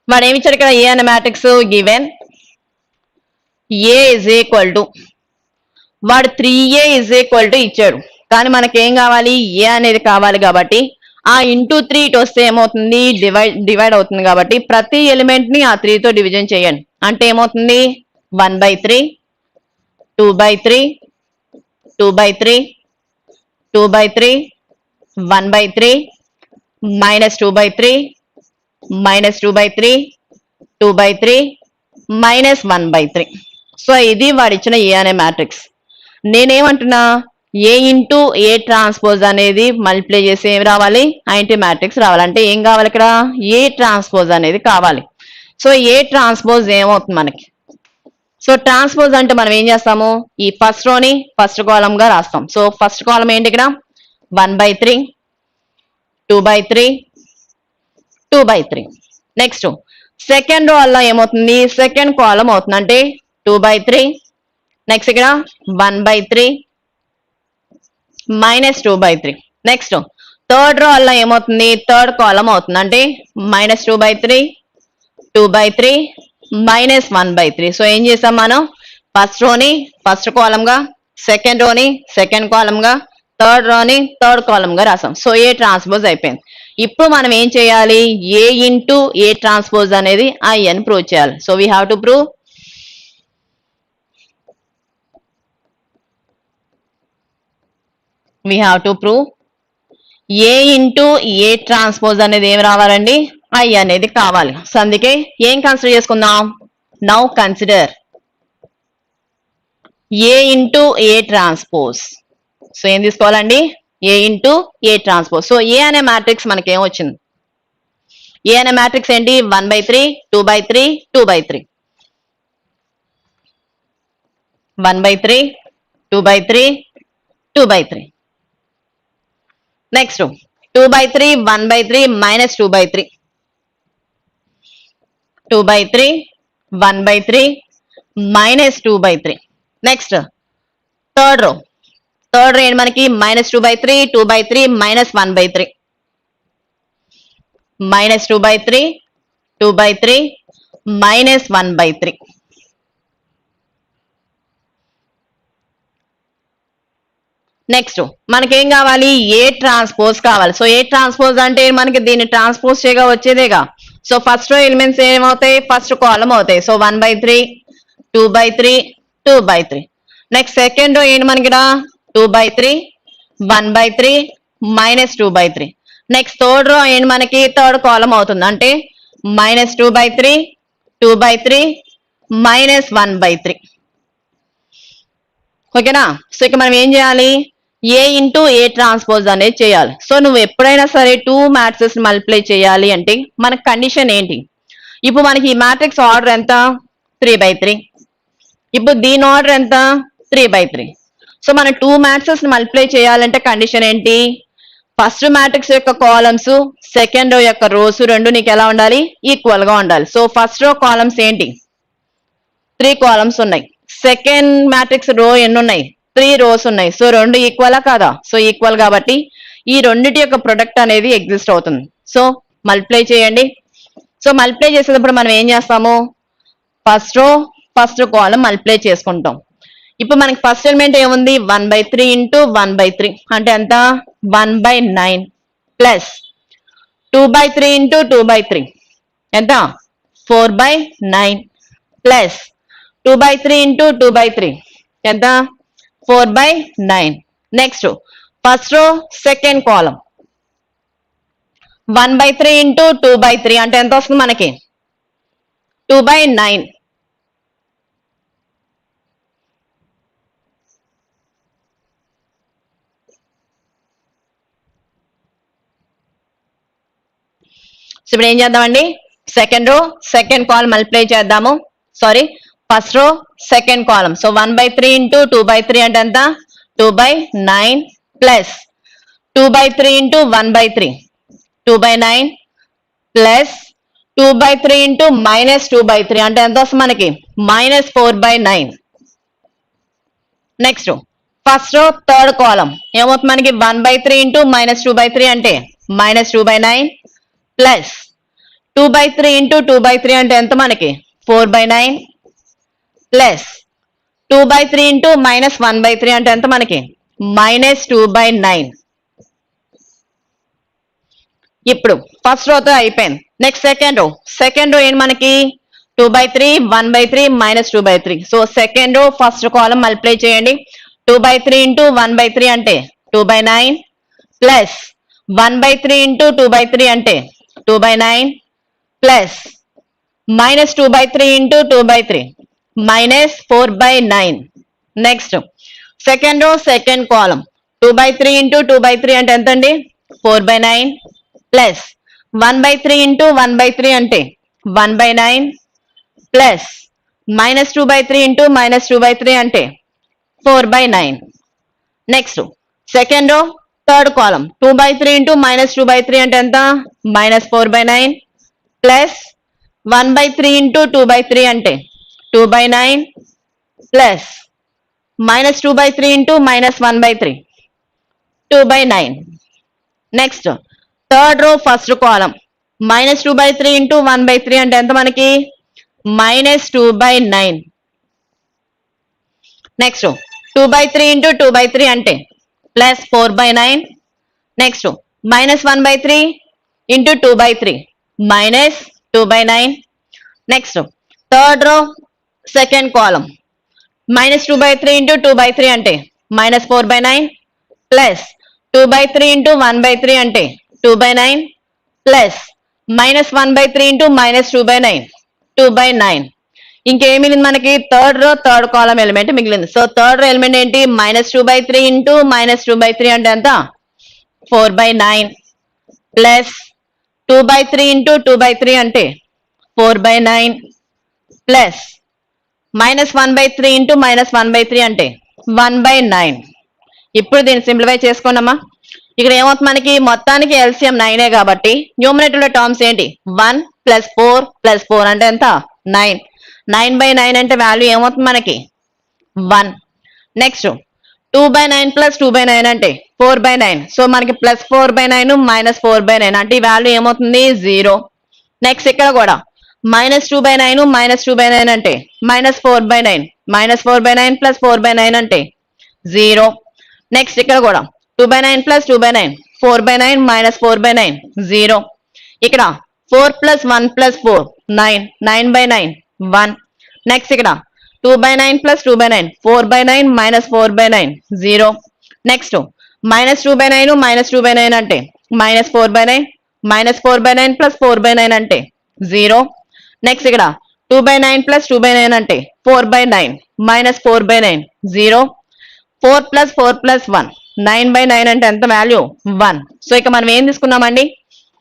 వాడు ఏమి ఇచ్చాడు ఇక్కడ ఏ అనే matrix given A is equal to వాడు 3a ఇజ్ ఈక్వల్ టు ఇచ్చాడు కానీ మనకేం కావాలి ఏ అనేది కావాలి కాబట్టి ఆ ఇంటూ 3 ఇటు వస్తే ఏమవుతుంది డివైడ్ అవుతుంది కాబట్టి ప్రతి ఎలిమెంట్ ని ఆ 3 తో డివిజన్ చేయండి. అంటే ఏమవుతుంది 1/3 2/3 2/3 2/3 1/3 -2/3 -2/3 2/3 -1/3. సో ఇది వాడిచ్చిన ఏ అనే మ్యాట్రిక్స్. నేనేమంటున్నా ఏ ఇంటూ ఏ ట్రాన్స్పోజ్ అనేది మల్టిప్లై చేసి ఏం రావాలి ఐడెంటిటీ మ్యాట్రిక్స్ రావాలి. అంటే ఏం కావాలి ఇక్కడ ఏ ట్రాన్స్పోజ్ అనేది కావాలి. సో ఏ ట్రాన్స్పోజ్ ఏమవుతుంది మనకి. సో ట్రాన్స్పోజ్ అంటే మనం ఏం చేస్తాము ఈ ఫస్ట్ రోని ఫస్ట్ కాలం గా రాస్తాం. సో ఫస్ట్ కాలం ఏంటి ఇక్కడ 1/3 2/3 2/3. నెక్స్ట్ సెకండ్ రో వల్ల ఏమవుతుంది సెకండ్ కాలం అవుతుంది అంటే 2/3 నెక్స్ట్ ఇక్కడ 1/3 -2/3. నెక్స్ట్ థర్డ్ రో వల్ల ఏమవుతుంది థర్డ్ కాలం అవుతుంది అంటే -2/3 2/3 -1/3. సో ఏం చేసాం మనం ఫస్ట్ రోని ఫస్ట్ కాలం గా సెకండ్ రోని సెకండ్ కాలం గా థర్డ్ రోని థర్డ్ కాలం గా రాసాం. సో ఏ ట్రాన్స్పోజ్ అయిపోయింది. ఇప్పుడు మనం ఏం చేయాలి ఏ ఇంటూ ఏ ట్రాన్స్పోజ్ అనేది ఐ అని ప్రూవ్ చేయాలి. So we have to prove A into A transpose అనేది ఏం రావాలండి ఐ అనేది కావాలి. సో అందుకే ఏం కన్సిడర్ చేసుకుందాం now consider A into A transpose. So ఏం తీసుకోవాలండి ఏ ఇంటూ ఏ ట్రాన్స్పోజ్. సో ఏ అనే మ్యాట్రిక్స్ మనకి ఏం వచ్చింది ఏ అనే మ్యాట్రిక్స్ ఏంటి 1/3 2/3 2/3 1/3 2/3 2/3. నెక్స్ట్ 2/3 1/3 -2/3 2/3 1/3 -2/3. నెక్స్ట్ థర్డ్ రో ఏంటి మనకి -2/3 2/3 -1/3 -2/3 2/3 -1/3. నెక్స్ట్ మనకేం కావాలి ఏ ట్రాన్స్పోజ్ కావాలి. సో ఏ ట్రాన్స్పోజ్ అంటే మనకి దీన్ని ట్రాన్స్పోజ్ చేయగా వచ్చేదేగా. సో ఫస్ట్ రో ఎలిమెంట్స్ ఏమవుతాయి ఫస్ట్ కాలం అవుతాయి. సో 1/3 2/3 2/3. నెక్స్ట్ సెకండ్ రో ఏంటి మనకి 2/3 1/3 -2/3. నెక్స్ట్ థర్డ్ రో ఏంటి మనకి థర్డ్ కాలం అవుతుంది అంటే -2/3 2/3 -1/3. ఓకేనా. సో ఇక మనం ఏం చేయాలి ఏ ఇంటూ ఏ ట్రాన్స్పోజ్ అనేది చేయాలి. సో నువ్వు ఎప్పుడైనా సరే 2 మ్యాట్రిక్స్ మల్టిప్లై చేయాలి అంటే మన కండిషన్ ఏంటి ఇప్పుడు మనకి ఈ మ్యాట్రిక్స్ ఆర్డర్ ఎంత 3/3 ఇప్పుడు దీని ఆర్డర్ ఎంత 3/3. సో మన 2 మ్యాట్రిక్స్ మల్టిప్లై చేయాలంటే కండిషన్ ఏంటి ఫస్ట్ మ్యాట్రిక్స్ యొక్క కాలమ్స్ సెకండ్ రో యొక్క రోస్ రెండు నీకు ఎలా ఉండాలి ఈక్వల్ గా ఉండాలి. సో ఫస్ట్ రో కాలమ్స్ ఏంటి 3 కాలమ్స్ ఉన్నాయి. సెకండ్ మ్యాట్రిక్స్ రో ఎన్ని ఉన్నాయి 3 రోస్ ఉన్నాయి. సో రెండు ఈక్వలా కాదా. సో ఈక్వల్ కాబట్టి ఈ రెండిటి యొక్క ప్రొడక్ట్ అనేది ఎగ్జిస్ట్ అవుతుంది. సో మల్టిప్లై చేయండి. సో మల్టిప్లై చేసేటప్పుడు మనం ఏం చేస్తాము ఫస్ట్ రో ఫస్ట్ కాలం మల్టిప్లై చేసుకుంటాం. ఇప్పుడు మనకి ఫస్ట్ ఎలిమెంట్ ఏముంది 1/3 ఇంటూ 1/3 అంటే ఎంత 1/9 ప్లస్ 2/3 ఇంటూ 2/3 ఎంత 4/9 ప్లస్ 2/3 ఇంటూ 2/3 ఎంత 4/9. Next first row second column 1/3 into 2/3 అంటే ఎంత వస్తుంది మనకి 2/9. సో ఇప్పుడు ఏం చేద్దామండి, second row second column multiply చేద్దాము. Sorry, first row second column. So 1/3 into 2/3 అంటే ఎంత 2/9 ప్లస్ 2/3 ఇంటూ 1/3 2/9 ప్లస్ 2/3 ఇంటూ -2/3 అంటే ఎంత వస్తుంది మనకి -4/9. Next first row third column ఏమవుతుంది మనకి 1/3 ఇంటూ -2/3 అంటే -2/9 ప్లస్ 2/3 ఇంటూ 2/3 అంటే ఎంత మనకి 4/9 ప్లస్ 2/3 ఇంటూ -1/3 అంటే ఎంత మనకి -2/9. ఇప్పుడు ఫస్ట్ రోతో అయిపోయింది. నెక్స్ట్ సెకండ్ రో ఏంటి మనకి 2/3 1/3 -2/3. So second row first column multiply చేయండి. 2/3 ఇంటూ 1/3 అంటే 2/9 ప్లస్ 1/3 ఇంటూ 2/3 అంటే 2/9 plus -2/3 into 2/3 -4/9. Next second row second column 2/3 into 2/3 అంటే ఎంత అండి 4/9 ప్లస్ 1/3 ఇంటూ 1/3 అంటే 1/9 ప్లస్ -2/3 ఇంటూ -2/3 అంటే 4/9. Next second row third column 2/3 into -2/3 అంటే ఎంత -4/9 ప్లస్ 1/3 ఇంటూ 2/3 అంటే 2/9 plus -2/3 into -1/3 2/9. Next third row first column -2/3 into 1/3 అంటే ఎంత మనకి -2/9. నెక్స్ట్ 2/3 ఇంటూ 2/3 అంటే plus 4/9. Next -1/3 into 2/3 -2/9. Next third row second column -2/3 into 2/3 అంటే -4/9 ప్లస్ 2/3 ఇంటూ 1/3 అంటే 2/9 ప్లస్ -1/3 ఇంటూ -2/9 2/9. ఇంకేం మిగిలింది మనకి third row third column element మిగిలింది. సో థర్డ్ రో ఎలిమెంట్ ఏంటి -2/3 ఇంటూ -2/3 అంటే ఎంత 4/9 ప్లస్ 2/3 ఇంటూ 2/3 అంటే 4/9 ప్లస్ -1/3 ఇంటూ -1/3 అంటే 1/9. ఇప్పుడు దీన్ని సింప్లిఫై చేసుకున్నామా, ఇక్కడ ఏమవుతుంది మనకి మొత్తానికి ఎల్సిఎం 9 కాబట్టి న్యూమరేటర్ లో టర్మ్స్ ఏంటి 1 + 4 + 4 అంటే ఎంత 9. 9/9 అంటే వాల్యూ ఏమవుతుంది మనకి 1. నెక్స్ట్ 2/9 + 2/9 అంటే 4/9. సో మనకి +4/9 -4/9 అంటే ఈ వాల్యూ ఏమవుతుంది 0. నెక్స్ట్ ఇక్కడ కూడా -2/9 -2/9 అంటే -4/9 -4/9 + 4/9 అంటే 0. నెక్స్ట్ ఇక్కడ కూడా 2/9 + 2/9 4/9 -4/9 0. ఇక్కడ 4 + 1 + 4 9 9/9 1. నెక్స్ట్ ఇక్కడ 2/9 + 2/9 4/9 -4/9 0. నెక్స్ట్ -2/9 -2/9 అంటే -4/9 -4/9 + 4/9 అంటే 0. నెక్స్ట్ ఇక్కడ 2/9 + 2/9 అంటే 4/9 -4/9 0. 4 + 4 + 1 9/9 అంటే ఎంత వాల్యూ 1. సో ఇక మనం ఏం తీసుకున్నామండి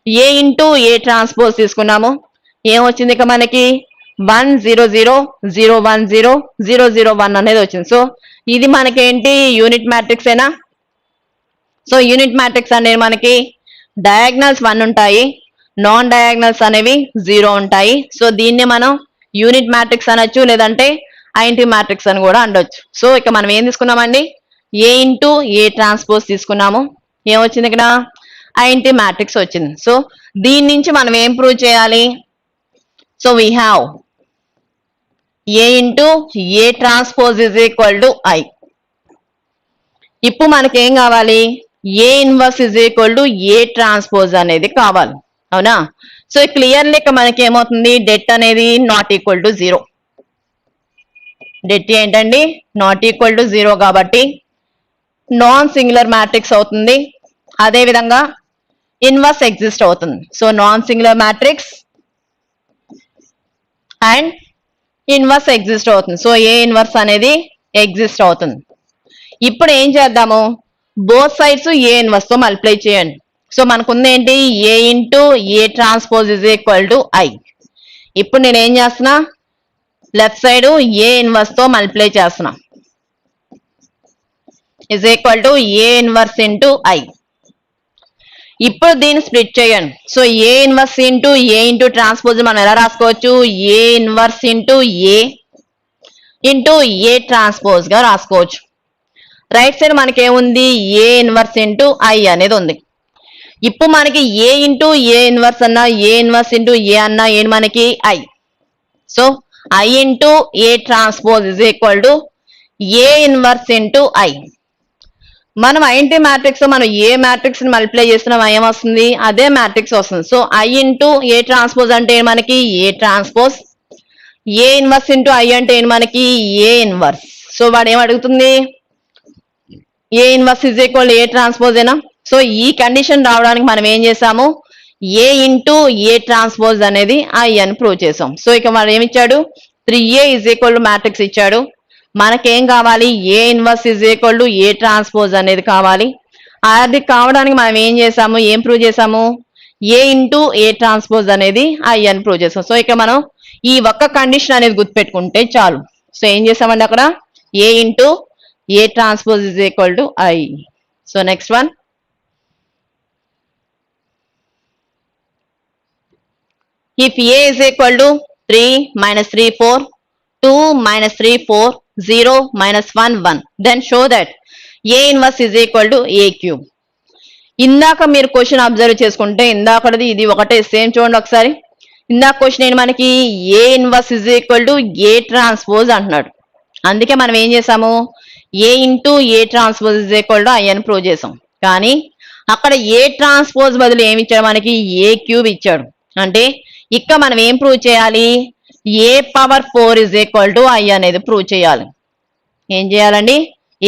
ఏ ఇంటూ ఏ ట్రాన్స్పోజ్ తీసుకున్నాము. ఏమొచ్చింది ఇక మనకి 1 0 0 0 1 0 0 0 1 అనేది వచ్చింది. సో ఇది మనకేంటి యూనిట్ మ్యాట్రిక్స్ ఏనా. సో యూనిట్ మ్యాట్రిక్స్ అనేది మనకి డయాగ్నల్స్ 1 ఉంటాయి, నాన్ డయాగ్నల్స్ అనేవి 0 ఉంటాయి. సో దీన్ని మనం యూనిట్ మ్యాట్రిక్స్ అనొచ్చు, లేదంటే ఐఎన్టీ మ్యాట్రిక్స్ అని కూడా అనొచ్చు. సో ఇక మనం ఏం తీసుకున్నామండి ఏ ఇంటూ ఏ ట్రాన్స్పోజ్ తీసుకున్నాము. ఏమొచ్చింది ఇక్కడ ఐఎన్టీ మ్యాట్రిక్స్ వచ్చింది. సో దీని నుంచి మనం ఏం ప్రూవ్ చేయాలి. So we have a into A transpose is equal to I. ఇప్పుడు మనకేం కావాలి ఏ inverse is equal to A transpose అనేది కావాలి, అవునా. సో క్లియర్లీ ఇక మనకి ఏమవుతుంది డెట్ అనేది నాట్ ఈక్వల్ టు 0. డెట్ ఏంటండి నాట్ ఈక్వల్ టు 0 కాబట్టి నాన్ సింగులర్ మ్యాట్రిక్స్ అవుతుంది. అదే విధంగా ఇన్వర్స్ ఎగ్జిస్ట్ అవుతుంది. So non singular matrix and inverse exist అవుతుంది. సో ఏ ఇన్వర్స్ అనేది ఎగ్జిస్ట్ అవుతుంది. ఇప్పుడు ఏం చేద్దాము, బోత్ సైడ్స్ ఏ ఇన్వర్స్ తో మల్టిప్లై చేయండి. సో మనకుంది ఏంటి, A into A transpose is equal to I. ఇప్పుడు నేను ఏం చేస్తున్నా, లెఫ్ట్ సైడ్ ఏ ఇన్వర్స్ తో మల్టిప్లై చేస్తున్నా, is equal to A inverse into I. ఇప్పుడు దీన్ని స్ప్లిట్ చేయండి. So A inverse into A into transpose మనం ఎలా రాసుకోవచ్చు, A inverse into A into A transpose గా రాసుకోవచ్చు. రైట్ సైడ్ మనకి ఏముంది, ఏ ఇన్వర్స్ ఇంటూ ఐ అనేది ఉంది. ఇప్పుడు మనకి ఏ ఇంటూ ఏ ఇన్వర్స్ అన్నా ఏ ఇన్వర్స్ ఇంటూ ఏ అన్నా ఏంటి మనకి I. So I into A transpose is equal to A inverse into I. మనం ఐఎన్టీ మ్యాట్రిక్స్ మనం ఏ మ్యాట్రిక్స్ ని మల్టిప్లై చేస్తున్నాం ఏమొస్తుంది, అదే మ్యాట్రిక్స్ వస్తుంది. So I into A transpose అంటే మనకి A transpose, A inverse into I అంటే మనకి ఏ ఇన్వర్స్. సో వాడు ఏం అడుగుతుంది, ఏ inverse is equal A transpose ఏనా. సో ఈ కండిషన్ రావడానికి మనం ఏం చేసాము, ఏ ఇంటూ ఏ ట్రాన్స్పోజ్ అనేది ఐ అని ప్రూవ్ చేసాం. సో ఇక మనం ఏమి ఇచ్చాడు, 3A is equal to matrix ఇచ్చాడు. మనకేం కావాలి, ఏ inverse is equal to A transpose అనేది కావాలి. అది కావడానికి మనం ఏం చేసాము, ఏం ప్రూవ్ చేసాము, ఏ ఇంటూ ఏ ట్రాన్స్పోజ్ అనేది ఐ అని ప్రూవ్ చేసాం. సో ఇక మనం ఈ ఒక్క కండిషన్ అనేది గుర్తుపెట్టుకుంటే చాలు. సో ఏం చేసామండి అక్కడ, A into A transpose is equal to I. So next one, if A is equal to 3 minus 3 4 2 minus 3 4 0 minus 1 1, then show that A inverse is equal to A cube. ఇందాక మీరు question observe చేసుకుంటే ఇందాకది ఇది ఒకటే same చూడండి ఒకసారి. ఇందాక question ఏంటి మనకి, A inverse is equal to A transpose అంటున్నాడు. అందుకే మనం ఏం చేసాము, A into A transpose is equal to I అని ప్రూవ్ చేసాం. కానీ అక్కడ ఏ ట్రాన్స్పోజ్ బదులు ఏమి ఇచ్చాడు మనకి, ఏ క్యూబ్ ఇచ్చాడు. అంటే ఇక్కడ మనం ఏం ప్రూవ్ చేయాలి, A power 4 is equal to I అనేది ప్రూవ్ చేయాలి. ఏం చేయాలండి,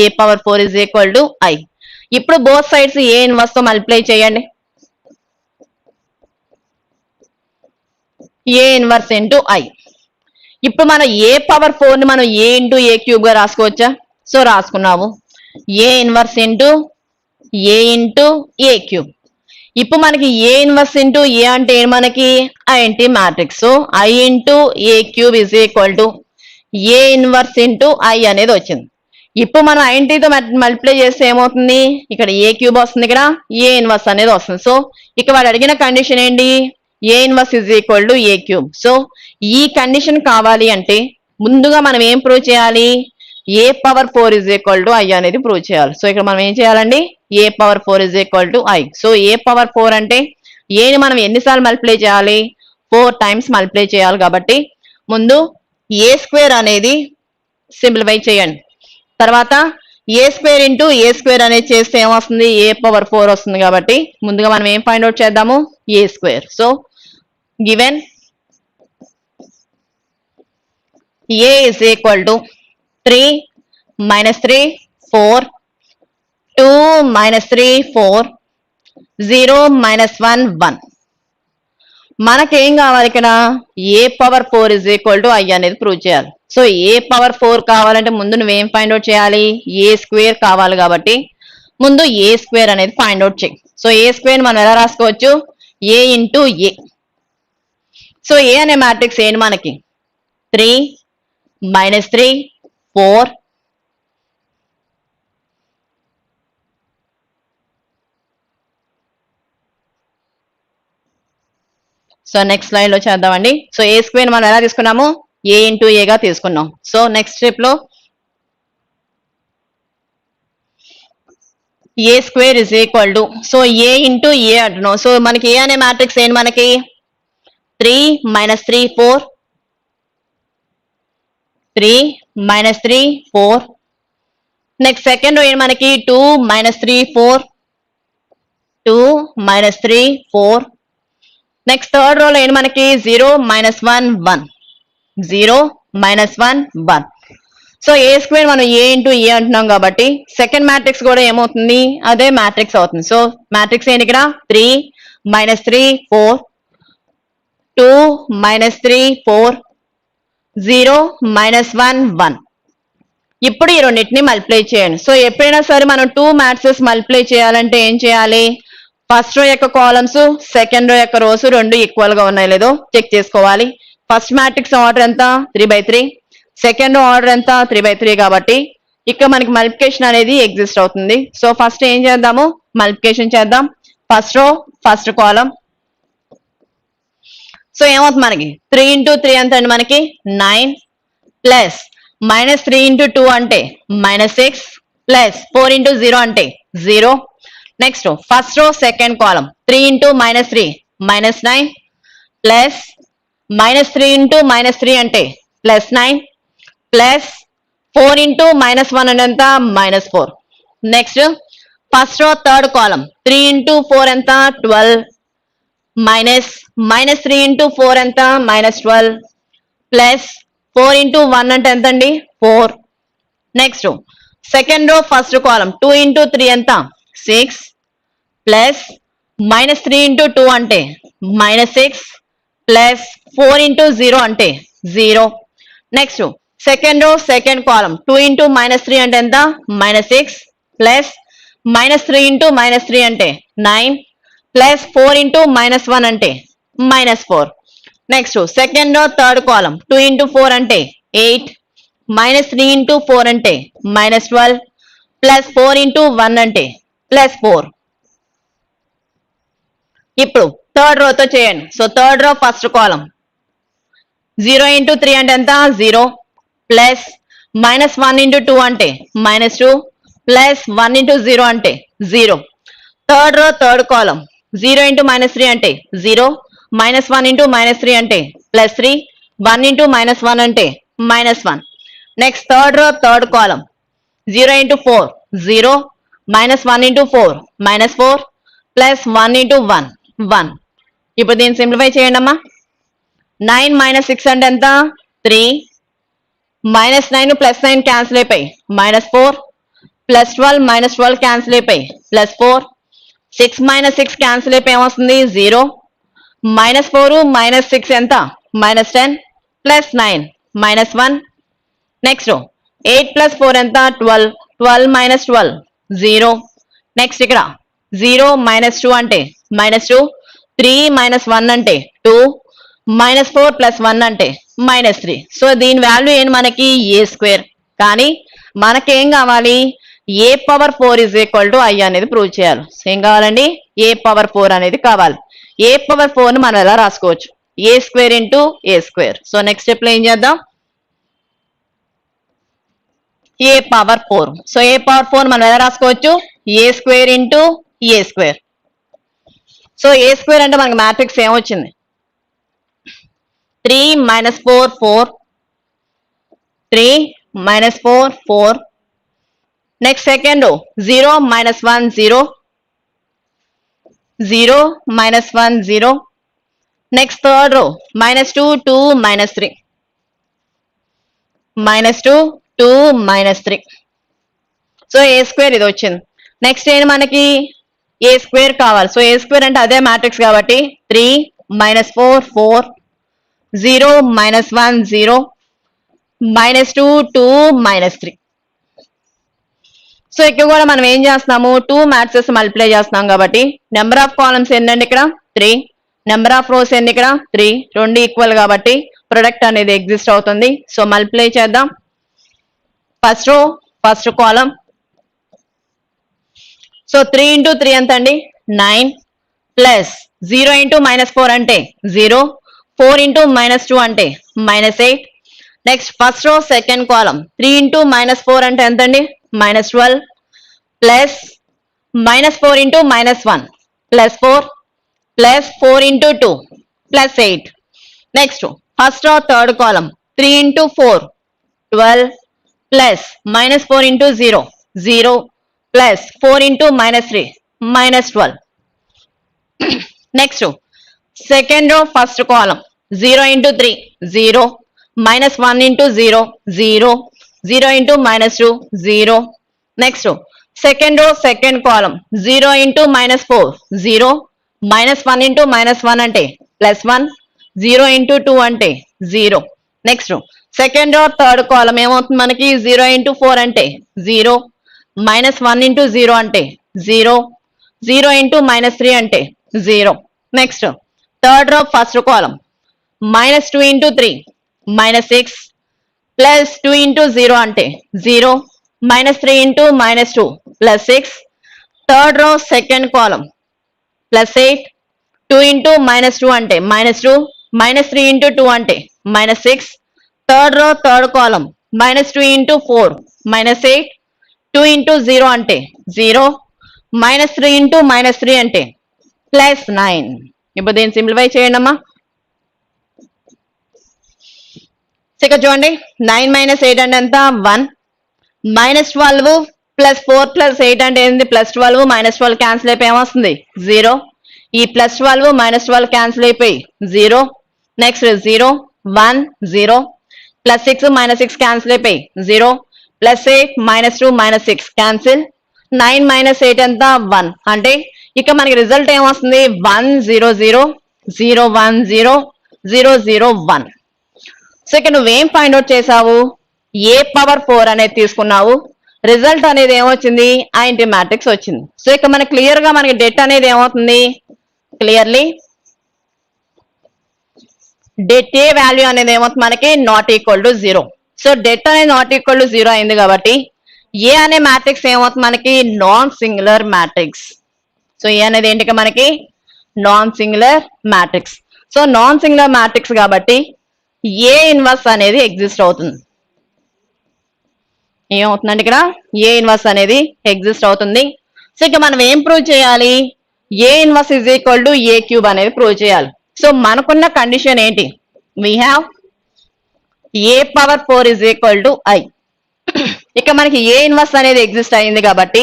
A power 4 is equal to I. ఇప్పుడు బోత్ సైడ్స్ ఏ ఇన్వర్స్ తో మల్టిప్లై చేయండి, ఏ ఇన్వర్స్ ఇంటూ ఐ. ఇప్పుడు మన ఏ పవర్ 4 ని మనం ఏ ఇంటూ ఏ క్యూబ్ గా రాసుకోవచ్చా. సో రాసుకున్నాము, A inverse into A cube. ఇప్పుడు మనకి ఏ ఇన్వర్స్ ఇంటూ ఏ అంటే మనకి ఐఎన్టీ matrix. So I into A cube is equal to A inverse into I అనేది వచ్చింది. ఇప్పుడు మనం ఐఎన్టీతో మల్టిప్లై చేస్తే ఏమవుతుంది, ఇక్కడ ఏ క్యూబ్ వస్తుంది, ఇక్కడ ఏ ఇన్వర్స్ అనేది వస్తుంది. సో ఇక్కడ వాడు అడిగిన కండిషన్ ఏంటి, A inverse is equal to A cube. So ఈ కండిషన్ కావాలి అంటే ముందుగా మనం ఏం ప్రూవ్ చేయాలి, A power 4 is equal to I అనేది ప్రూవ్ చేయాలి. సో ఇక్కడ మనం ఏం చేయాలండి, A power 4 is equal to I. So A power 4 అంటే ఏని మనం ఎన్నిసార్లు మల్టిప్లై చేయాలి, 4 టైమ్స్ మల్టిప్లై చేయాలి. కాబట్టి ముందు ఏ స్క్వేర్ అనేది సింప్లిఫై చేయండి. తర్వాత ఏ స్క్వేర్ ఇంటూ ఏ స్క్వేర్ అనేది చేస్తే ఏమొస్తుంది, ఏ పవర్ 4 వస్తుంది. కాబట్టి ముందుగా మనం ఏం ఫైండ్ అవుట్ చేద్దాము, A square. So given A is equal to 3 minus 3 4 2 minus 3 4 0 minus 1 1. మనకేం కావాలి, ఇక్కడ A power 4 is equal to I అనేది ప్రూవ్ చేయాలి. సో ఏ పవర్ 4 కావాలంటే ముందు నువ్వేం ఫైండ్ అవుట్ చేయాలి, ఏ స్క్వేర్ కావాలి. కాబట్టి ముందు ఏ స్క్వేర్ అనేది ఫైండ్ అవుట్ చేయి. సో ఏ స్క్వేర్ మనం ఎలా రాసుకోవచ్చు, ఏ ఇంటూ ఏ. సో ఏ అనే మ్యాట్రిక్స్ ఏంటి మనకి, 3 minus 3 4 సో నెక్స్ట్ స్లైడ్ లో చేద్దామండి. సో ఏ స్క్వేర్ మనం ఎలా తీసుకున్నాము, ఏ ఇంటూ ఏగా తీసుకున్నాం. సో నెక్స్ట్ స్టెప్ లో A square is equal to, so A into A అంటున్నాం. సో మనకి ఏ అనే మ్యాట్రిక్స్ ఏంటి మనకి, 3 minus 3 4 3 minus 3 4. Next second row ఏంటి మనకి, 2 minus 3 4 2 minus 3 4. నెక్స్ట్ థర్డ్ రోలో ఏంటి మనకి, 0 minus 1 1 0 minus 1 1. సో ఏ స్క్వేర్ మనం ఏ ఇంటూ ఏ అంటున్నాం కాబట్టి సెకండ్ మ్యాట్రిక్స్ కూడా ఏమవుతుంది, అదే మ్యాట్రిక్స్ అవుతుంది. సో మ్యాట్రిక్స్ ఏంటి ఇక్కడ, 3 minus 3 4, 2 minus 3 4, 0 minus 1 1. ఇప్పుడు ఈ రెండింటిని మల్టిప్లై చేయండి. సో ఎప్పుడైనా సరే మనం 2 మ్యాట్రిసెస్ మల్టిప్లై చేయాలంటే ఏం చేయాలి? ఫస్ట్ రో యొక్క కాలమ్స్ సెకండ్ రో యొక్క రోస్ రెండు ఈక్వల్ గా ఉన్నాయో లేదో చెక్ చేసుకోవాలి. ఫస్ట్ మ్యాట్రిక్స్ ఆర్డర్ ఎంత? 3/3. సెకండ్ రో ఆర్డర్ ఎంత? 3/3 కాబట్టి ఇక్కడ మనకి మల్టిప్లికేషన్ అనేది ఎగ్జిస్ట్ అవుతుంది. సో ఫస్ట్ ఏం చేద్దాము? మల్టిప్లికేషన్ చేద్దాం. ఫస్ట్ రో ఫస్ట్ కాలం. సో ఏమవుతుంది మనకి? 3 into 3 ఎంత అండి మనకి? 9 ప్లస్ మైనస్ 3 into 2 అంటే -6 ప్లస్ 4 into 0 అంటే 0. Next first row second column 3 into -3 -9 plus -3 into -3 అంటే +9 ప్లస్ 4 into -1 అంటే ఎంత? -4. నెక్స్ట్ ఫస్ట్ రో థర్డ్ కాలం 3 into 4 ఎంత? 12 మైనస్ -3 into 4 ఎంత? -12 ప్లస్ 4 into 1 అంటే ఎంత అండి? 4. నెక్స్ట్ సెకండ్ రో ఫస్ట్ కాలం 2 into 3 ఎంత? 6 ప్లస్ -3 into 2 అంటే -6 ప్లస్ 4 into 0 అంటే 0. Next second row second column 2 into -3 అంటే ఎంత? -6 ప్లస్ -3 into -3 అంటే 9 ప్లస్ 4 into -1 అంటే -4. నెక్స్ట్ సెకండ్ రో థర్డ్ కాలం 2 into 4 అంటే 8 -3 into 4 అంటే -12 ప్లస్ 4 into 1 అంటే +4. ఇప్పుడు థర్డ్ రోతో చేయండి. సో థర్డ్ రో ఫస్ట్ కాలం 0 into 3 అంటే ఎంత? 0 ప్లస్ -1 into 2 అంటే -2 ప్లస్ 1 into 0 అంటే 0. థర్డ్ రో థర్డ్ కాలం 0 into -3 అంటే 0 -1 into -3 అంటే +3 1 into -1 అంటే -1. నెక్స్ట్ థర్డ్ రో థర్డ్ కాలం 0 into 4 0 -1 into 4 -4 ప్లస్ 1 into 1 1. ఇప్పుడు దీన్ని సింప్లిఫై చేయండి అమ్మా. 9 - 6 అంటే ఎంత? 3 -9 +9 క్యాన్సిల్ అయిపోయి -4 ప్లస్ 12 -12 క్యాన్సిల్ అయిపోయి +4 6 - 6 క్యాన్సిల్ అయిపోయి ఏమొస్తుంది? 0 -4 -6 ఎంత? -10 ప్లస్ 9 -1. నెక్స్ట్ 8 + 4 ఎంత? 12 12 - 12 0. నెక్స్ట్ ఇక్కడ 0 - 2 అంటే -2 3 - 1 అంటే 2 -4 + 1 అంటే -3. సో దీని వాల్యూ ఏంటి మనకి? a². కానీ మనకేం కావాలి? a⁴ = i అనేది ప్రూవ్ చేయాలి. సో ఏం కావాలండి? a⁴ అనేది కావాలి. a⁴ ని మనం ఎలా రాసుకోవచ్చు? a² × a². So next step లో ఏం చేద్దాం? a⁴. సో a⁴ మనం ఎలా రాసుకోవచ్చు? a² × a². సో a² అంటే మనకి మ్యాట్రిక్స్ ఏమొచ్చింది? 3 - 4 4 3 - 4 4. Next second 0 - 1 0 0 - 1 0. Next third row -2 2 -3 -2 2 -3. So a² ఇది వచ్చింది. నెక్స్ట్ ఏంటి మనకి? a² కావాలి. సో a² అంటే అదే మ్యాట్రిక్స్ కాబట్టి 3 - 4 4 0 - 1 0 -2 2 -3. సో ఇక్కడ కూడా మనం ఏం చేస్తున్నాము? 2 మ్యాట్రిసెస్ మల్టిప్లై చేస్తున్నాం కాబట్టి నెంబర్ ఆఫ్ కాలమ్స్ ఏంటండి? ఇక్కడ 3. నెంబర్ ఆఫ్ రోస్ ఏంటి? ఇక్కడ 3. రెండు ఈక్వల్ కాబట్టి ప్రొడక్ట్ అనేది ఎగ్జిస్ట్ అవుతుంది. సో మల్టిప్లై చేద్దాం. ఫస్ట్ రో ఫస్ట్ కాలం. సో 3 into 3 ఎంత అండి? 9 ప్లస్ 0 into -4 అంటే 0 4 into -2 అంటే -8. Next first row second column 3 into -4 అంటే ఎంత అండి? -12 plus -4 into -1 +4 plus 4 into 2 +8. Next first row third కాలం 3 into 4 12 plus -4 into 0 0 plus 4 into -3 -12. Next second row first కాలం 0 into 3 0 -1 into 0 0 0 into -2 0. Next second row second column 0 into -4 0 -1 into -1 అంటే +1, 0 into 2 అంటే 0. Next second or third కాలం ఏమవుతుంది మనకి 0 into 4 అంటే 0, -1 into 0 అంటే 0, 0 into -3 అంటే 0. Next third row first కాలం -2 into 3 -6, +2 into 0 అంటే 0, -3 into -2 +6. Third row second column +8, 2 into -2 అంటే -2, -3 into 2 అంటే -6. థర్డ్ రో థర్డ్ కాలం -2 ఇంటూ 4 -8, 2 ఇంటూ 0 అంటే 0, -3 ఇంటూ -3 అంటే +9. ఇప్పుడు దీన్ని సింప్లిఫై చేయండి అమ్మా. ఇక్కడ చూడండి 9 - 8 అంటే ఎంత 1, -12 +4 +8 అంటే ఏంది +12, -12 క్యాన్సిల్ అయిపోయి ఏమొస్తుంది 0. ఈ +12 -12 క్యాన్సిల్ అయిపోయి 0. నెక్స్ట్ 0 1 0, +6 -6 క్యాన్సిల్ అయిపోయి 0, +8 -2 -6 క్యాన్సిల్. 9 - 8 ఎంత 1 అంటే ఇక మనకి రిజల్ట్ ఏమొస్తుంది 1 0 0 0 1 0 0 0 1. సో ఇక్కడ నువ్వేం ఫైండ్ అవుట్ చేసావు a⁴ అనేది తీసుకున్నావు. రిజల్ట్ అనేది ఏమొచ్చింది ఐడెంటిటీ మ్యాట్రిక్స్ వచ్చింది. సో ఇక మనకి క్లియర్ గా మనకి డెట్ అనేది ఏమవుతుంది క్లియర్లీ డెట్ ఏ వాల్యూ అనేది ఏమవుతుంది మనకి ≠0. సో డెట్ అనేది ≠0 అయింది కాబట్టి ఏ అనే మ్యాట్రిక్స్ ఏమవుతుంది మనకి non singular matrix. So A అనేది ఏంటి మనకి non singular matrix. So non singular matrix కాబట్టి ఏ ఇన్వర్స్ అనేది ఎగ్జిస్ట్ అవుతుంది. ఏమవుతుందండి ఇక్కడ ఏ ఇన్వర్స్ అనేది ఎగ్జిస్ట్ అవుతుంది. సో ఇక మనం ఏం ప్రూవ్ చేయాలి ఏ ఇన్వర్స్ =a³ అనేది ప్రూవ్ చేయాలి. సో మనకున్న కండిషన్ ఏంటి we have a⁴ I. ఇక మనకి ఏ ఇన్వర్స్ అనేది ఎగ్జిస్ట్ అయింది కాబట్టి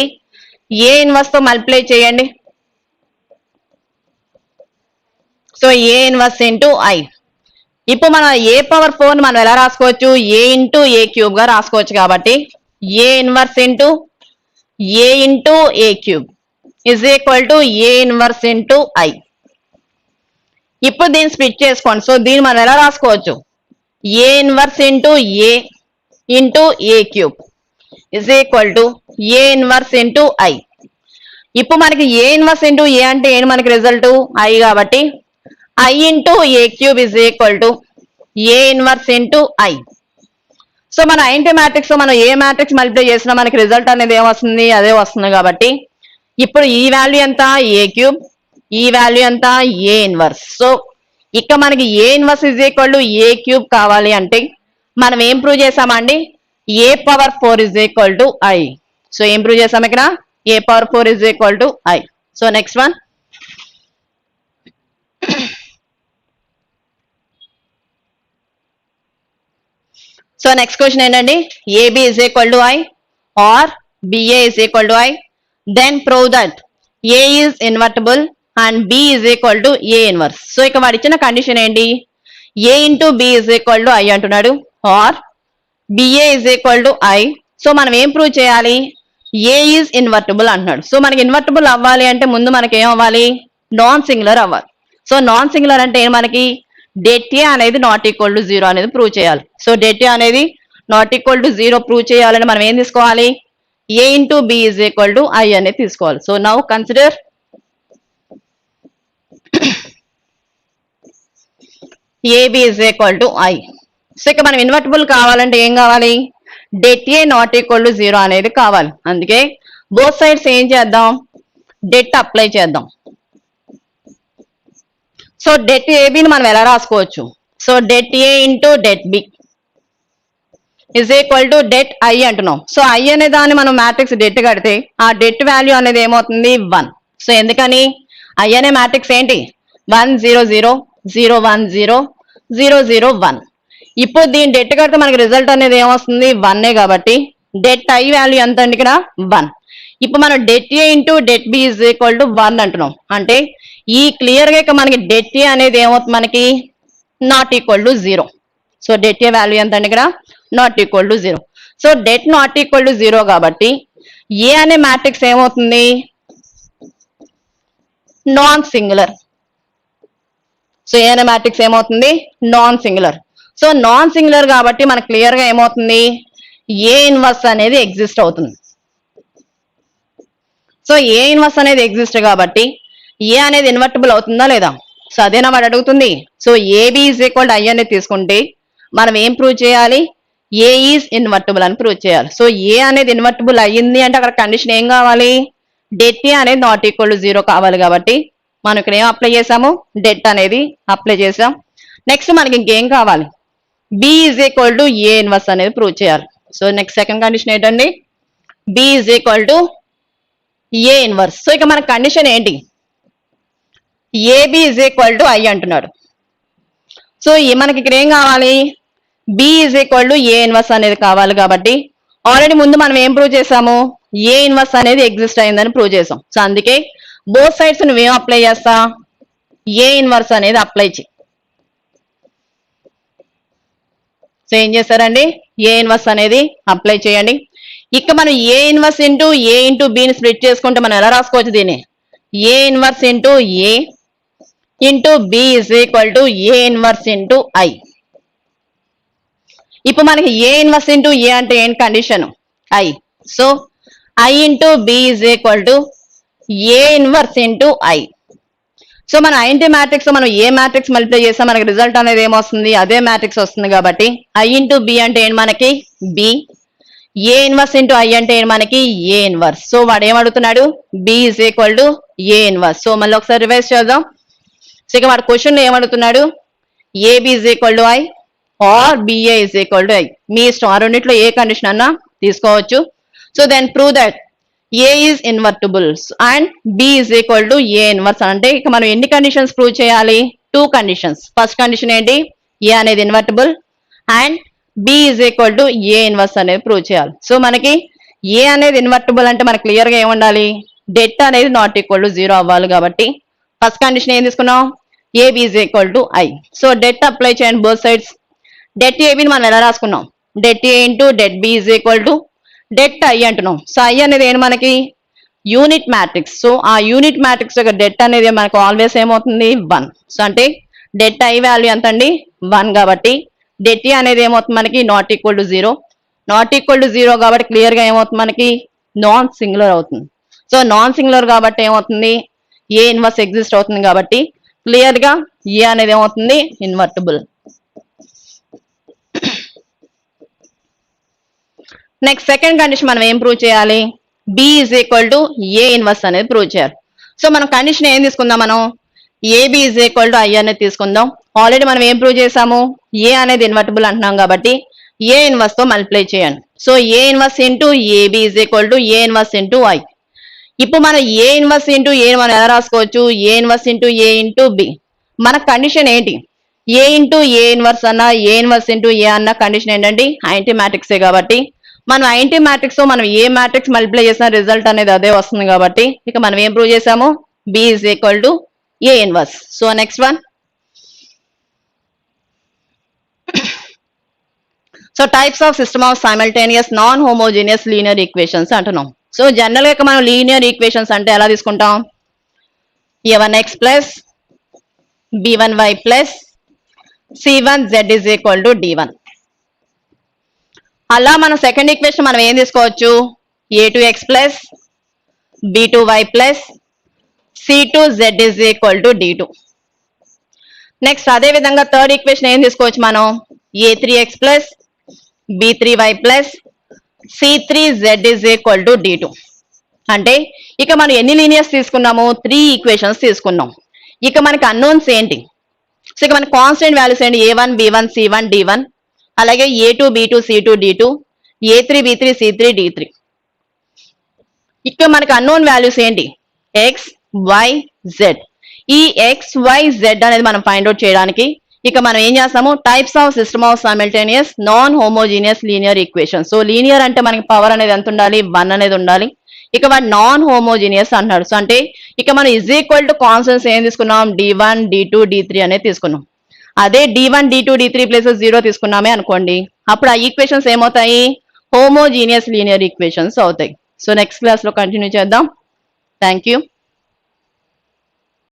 ఏ ఇన్వర్స్ తో మల్టిప్లై చేయండి. So A inverse into I. ఇప్పుడు మనం a⁴ మనం ఎలా రాసుకోవచ్చు a ఇంటూ a³ గా రాసుకోవచ్చు కాబట్టి A inverse into a into a³ a inverse into I. ఇప్పుడు దీన్ని స్ప్లిట్ చేసుకోండి. సో దీన్ని మనం ఎలా రాసుకోవచ్చు A inverse into a into a³ a inverse into I. ఇప్పుడు మనకి ఏ ఇన్వర్స్ ఇంటూ a అంటే ఏంటి మనకి రిజల్ట్ I కాబట్టి I into a³ a inverse into I. So మన ఐడెంటిటీ మ్యాట్రిక్స్ మనం ఏ మ్యాట్రిక్స్ మల్టిప్లై చేసినా మనకి రిజల్ట్ అనేది ఏమొస్తుంది అదే వస్తుంది కాబట్టి ఇప్పుడు ఈ వాల్యూ ఎంత a³, ఈ వాల్యూ ఎంత a ఇన్వర్స్. సో ఇక మనకి ఏ ఇన్వర్స్ a³ కావాలి అంటే మనం ఏం ప్రూవ్ చేసామండి a⁴ I. సో ఏం ప్రూవ్ చేసాం ఇక్కడ a⁴ I. So next one so next question ఏంటండి AB = I or BA = I, then prove that A is invertible and B = A inverse. So ఇక వాడు ఇచ్చిన కండిషన్ ఏంటి A ఇంటూ B = I అంటున్నాడు are BA = I. So మనం ఏం prove చేయాలి A is invertible అంటున్నాడు. సో మనకి ఇన్వర్టిబుల్ అవ్వాలి అంటే ముందు మనకి ఏం అవ్వాలి నాన్ సింగులర్ అవ్వాలి. సో నాన్ సింగులర్ అంటే ఏం మనకి డెట్ ఏ అనేది ≠0 అనేది ప్రూవ్ చేయాలి. సో డెట్ ఏ అనేది ≠0 ప్రూవ్ చేయాలని మనం ఏం తీసుకోవాలి A ఇంటూ B = I అనేది తీసుకోవాలి. So now consider AB = I. So ఇక మనం ఇన్వర్టిబుల్ కావాలంటే ఏం కావాలి డెట్ ఏ ≠0 అనేది కావాలి. అందుకే బోత్ సైడ్స్ ఏం చేద్దాం డెట్ అప్లై చేద్దాం. సో డెట్ ఏబిని మనం ఎలా రాసుకోవచ్చు so det A into det B det I అంటున్నాం. సో I అనే దాన్ని మనం మ్యాట్రిక్స్ డెట్ కడితే ఆ డెట్ వాల్యూ అనేది ఏమవుతుంది 1. సో ఎందుకని I అనే మ్యాట్రిక్స్ ఏంటి 1 0 0 0 1 0 0 0 1. ఇప్పుడు దీని డెట్ కడితే మనకి రిజల్ట్ అనేది ఏమొస్తుంది 1 కాబట్టి డెట్ I వాల్యూ ఎంత అండి ఇక్కడ 1. ఇప్పుడు మనం det A into det B = 1 అంటున్నాం. అంటే ఈ క్లియర్ గా మనకి డెట్ ఏ అనేది ఏమవుతుంది మనకి ≠0. సో డెట్ ఏ వాల్యూ ఎంత అండి ఇక్కడ ≠0. సో డెట్ ≠0 కాబట్టి ఏ అనే మ్యాట్రిక్స్ ఏమవుతుంది నాన్ సింగులర్. సో ఏ అనే మ్యాట్రిక్స్ ఏమవుతుంది, non singular. So non singular కాబట్టి మనకు క్లియర్ గా ఏమవుతుంది, ఏ ఇన్వర్స్ అనేది ఎగ్జిస్ట్ అవుతుంది. సో ఏ ఇన్వర్స్ అనేది ఎగ్జిస్ట్ కాబట్టి ఏ అనేది ఇన్వర్టబుల్ అవుతుందా లేదా, సో అదేనా వాడు అడుగుతుంది. So AB is equal to I అనేది తీసుకుంటే మనం ఏం ప్రూవ్ చేయాలి, ఏ ఈజ్ ఇన్వర్టబుల్ అని ప్రూవ్ చేయాలి. సో ఏ అనేది ఇన్వర్టబుల్ అయ్యింది అంటే అక్కడ కండిషన్ ఏం కావాలి, డెట్ ఏ అనేది నాట్ ఈక్వల్ టు 0 కావాలి. కాబట్టి మనం ఇక్కడ ఏం అప్లై చేసాము, డెట్ అనేది అప్లై చేసాం. నెక్స్ట్ మనకి ఇంకేం కావాలి, B is equal to A inverse అనేది ప్రూవ్ చేయాలి. సో నెక్స్ట్ సెకండ్ కండిషన్ ఏంటండి, B is equal to A inverse. So ఇక మన కండిషన్ ఏంటి, AB is equal to I అంటున్నాడు. సో మనకి ఇక్కడ ఏం కావాలి, B is equal to A inverse అనేది కావాలి. కాబట్టి ఆల్రెడీ ముందు మనం ఏం ప్రూవ్ చేసాము, ఏ ఇన్వర్స్ అనేది ఎగ్జిస్ట్ అయిందని ప్రూవ్ చేసాం. సో అందుకే బోత్ సైడ్స్ నువ్వేం అప్లై చేస్తా, ఏ ఇన్వర్స్ అనేది అప్లై చేయి. సో ఏం చేస్తారండి, ఏ ఇన్వర్స్ అనేది అప్లై చేయండి. ఇక మనం A inverse into A into బిని స్ప్లిట్ చేసుకుంటే మనం ఎలా రాసుకోవచ్చు దీన్ని, A inverse into A into B is equal to A inverse into I. ఇప్పుడు మనకి ఏ ఇన్వర్స్ ఇంటూ ఏ అంటే ఏంటి condition, I. So I into B is equal to A inverse into I. So మన ఐంటి matrix మనం A matrix multiply చేస్తే మనకి result అనేది ఏమొస్తుంది, అదే మ్యాట్రిక్స్ వస్తుంది. కాబట్టి ఐ ఇంటూ బి అంటే ఏంటి మనకి B, A inverse into I అంటే ఏంటి మనకి ఏ ఇన్వర్స్. సో వాడు ఏమడుగుతున్నాడు, B is equal to A inverse. So మళ్ళీ ఒకసారి రివైజ్ చేద్దాం. సో ఇక వాడు క్వశ్చన్ ఏమడుగుతున్నాడు, AB is equal to I or BA is equal to I. మీ ఇష్టం, ఆ రెండిట్లో ఏ కండిషన్ అన్నా తీసుకోవచ్చు. So then prove that A is invertible and B is equal to A inverse. అంటే ఇక మనం ఎన్ని కండిషన్స్ ప్రూవ్ చేయాలి, 2 కండిషన్స్. ఫస్ట్ కండిషన్ ఏంటి, ఏ అనేది invertible and B is equal to A inverse అనేది ప్రూవ్ చేయాలి. సో మనకి ఏ అనేది ఇన్వర్టబుల్ అంటే మనకి క్లియర్ గా ఏముండాలి, డెట్ అనేది నాట్ ఈక్వల్ టు 0 అవ్వాలి. కాబట్టి ఫస్ట్ కండిషన్ ఏం తీసుకున్నాం, AB is equal to I. So det apply చేయండి బోత్ సైడ్స్. డెట్ ఏబిని మనం ఎలా రాసుకున్నాం, det A into det B is equal to det I అంటున్నాం. సో ఐ అనేది ఏంటి మనకి యూనిట్ మ్యాట్రిక్స్. సో ఆ యూనిట్ మ్యాట్రిక్స్ యొక్క డెట్ అనేది మనకు ఆల్వేస్ ఏమవుతుంది 1. సో అంటే డెట్ ఐ వాల్యూ ఎంత అండి 1. కాబట్టి డెట్ ఏ అనేది ఏమవుతుంది మనకి not equal to 0. Not equal to 0 కాబట్టి క్లియర్ గా ఏమవుతుంది మనకి నాన్ సింగులర్ అవుతుంది. సో నాన్ సింగులర్ కాబట్టి ఏమవుతుంది, ఏ ఇన్వర్స్ ఎగ్జిస్ట్ అవుతుంది. కాబట్టి క్లియర్ గా ఏ అనేది ఏమవుతుంది ఇన్వర్టబుల్. నెక్స్ట్ సెకండ్ కండిషన్ మనం ఏం ప్రూవ్ చేయాలి, B is equal to A inverse అనేది ప్రూవ్ చేయాలి. సో మనం కండిషన్ ఏం తీసుకుందాం, మనం AB is equal to I అనేది తీసుకుందాం. ఆల్రెడీ మనం ఏం ప్రూవ్ చేసాము, ఏ అనేది ఇన్వర్టబుల్ అంటున్నాం కాబట్టి ఏ ఇన్వర్స్ తో మల్టిప్లై చేయండి. So A inverse into AB is equal to A inverse into I. ఇప్పుడు మనం ఏ ఇన్వర్స్ ఇంటూ ఏ మనం ఎలా రాసుకోవచ్చు, A inverse into A into B. మన కండిషన్ ఏంటి, ఏ ఇంటూ ఏ ఇన్వర్స్ అన్నా ఏ ఇన్వర్స్ ఇంటూ ఏ అన్న కండిషన్ ఏంటండి ఐంటి మ్యాట్రిక్సే. కాబట్టి మనం ఐంటి మ్యాట్రిక్స్ మనం ఏ మ్యాట్రిక్స్ మల్టిప్లై చేసిన రిజల్ట్ అనేది అదే వస్తుంది. కాబట్టి ఇక మనం ఏం ప్రూవ్ చేసాము, B is equal to A inverse. So next one, so types of system of simultaneous non homogeneous linear equations అంటున్నాం. సో జనరల్ గా మనం లీనియర్ ఈక్వేషన్స్ అంటే ఎలా తీసుకుంటాం, a1x plus b1y plus c1z is equal to d1. అలా మన second equation మనం ఏం తీసుకోవచ్చు, a2x plus b2y plus c2z is equal to d2. Next అదే విధంగా థర్డ్ ఈక్వేషన్ ఏం తీసుకోవచ్చు మనం, a3x plus b3y plus c3z is equal to d2. అంటే ఇక మనం ఎన్ని లీనియర్స్ తీసుకున్నాము, 3 ఈక్వేషన్స్ తీసుకున్నాం. ఇక మనకి అన్నోన్స్ ఏంటి, సో ఇక మనకి కాన్స్టెంట్ వాల్యూస్ ఏంటి, a1 b1 c1 d1, అలాగే a2 b2 c2 d2, a3 b3 c3 d3. ఇక్కడ మనకి అన్నోన్ వాల్యూస్ ఏంటి, x y z. ఈ x y z అనేది మనం ఫైండ్ అవుట్ చేయడానికి ఇక మనం ఏం చేస్తాము, types of system of simultaneous non homogeneous linear equation. So linear అంటే మనకి పవర్ అనేది ఎంత ఉండాలి, 1 అనేది ఉండాలి. ఇక వాడు నాన్ హోమోజీనియస్ అంటున్నాడు. సో అంటే ఇక మనం ఇజ్ ఈక్వల్ టు కాన్స్టెంట్స్ ఏం తీసుకున్నాం, d1 d2 d3 అనేది తీసుకున్నాం. అదే d1 d2 d3 ప్లేసెస్ 0 తీసుకున్నామే అనుకోండి, అప్పుడు ఆ ఈక్వేషన్స్ ఏమవుతాయి, హోమోజీనియస్ లీనియర్ ఈక్వేషన్స్ అవుతాయి. సో నెక్స్ట్ క్లాస్ లో కంటిన్యూ చేద్దాం. Thank you.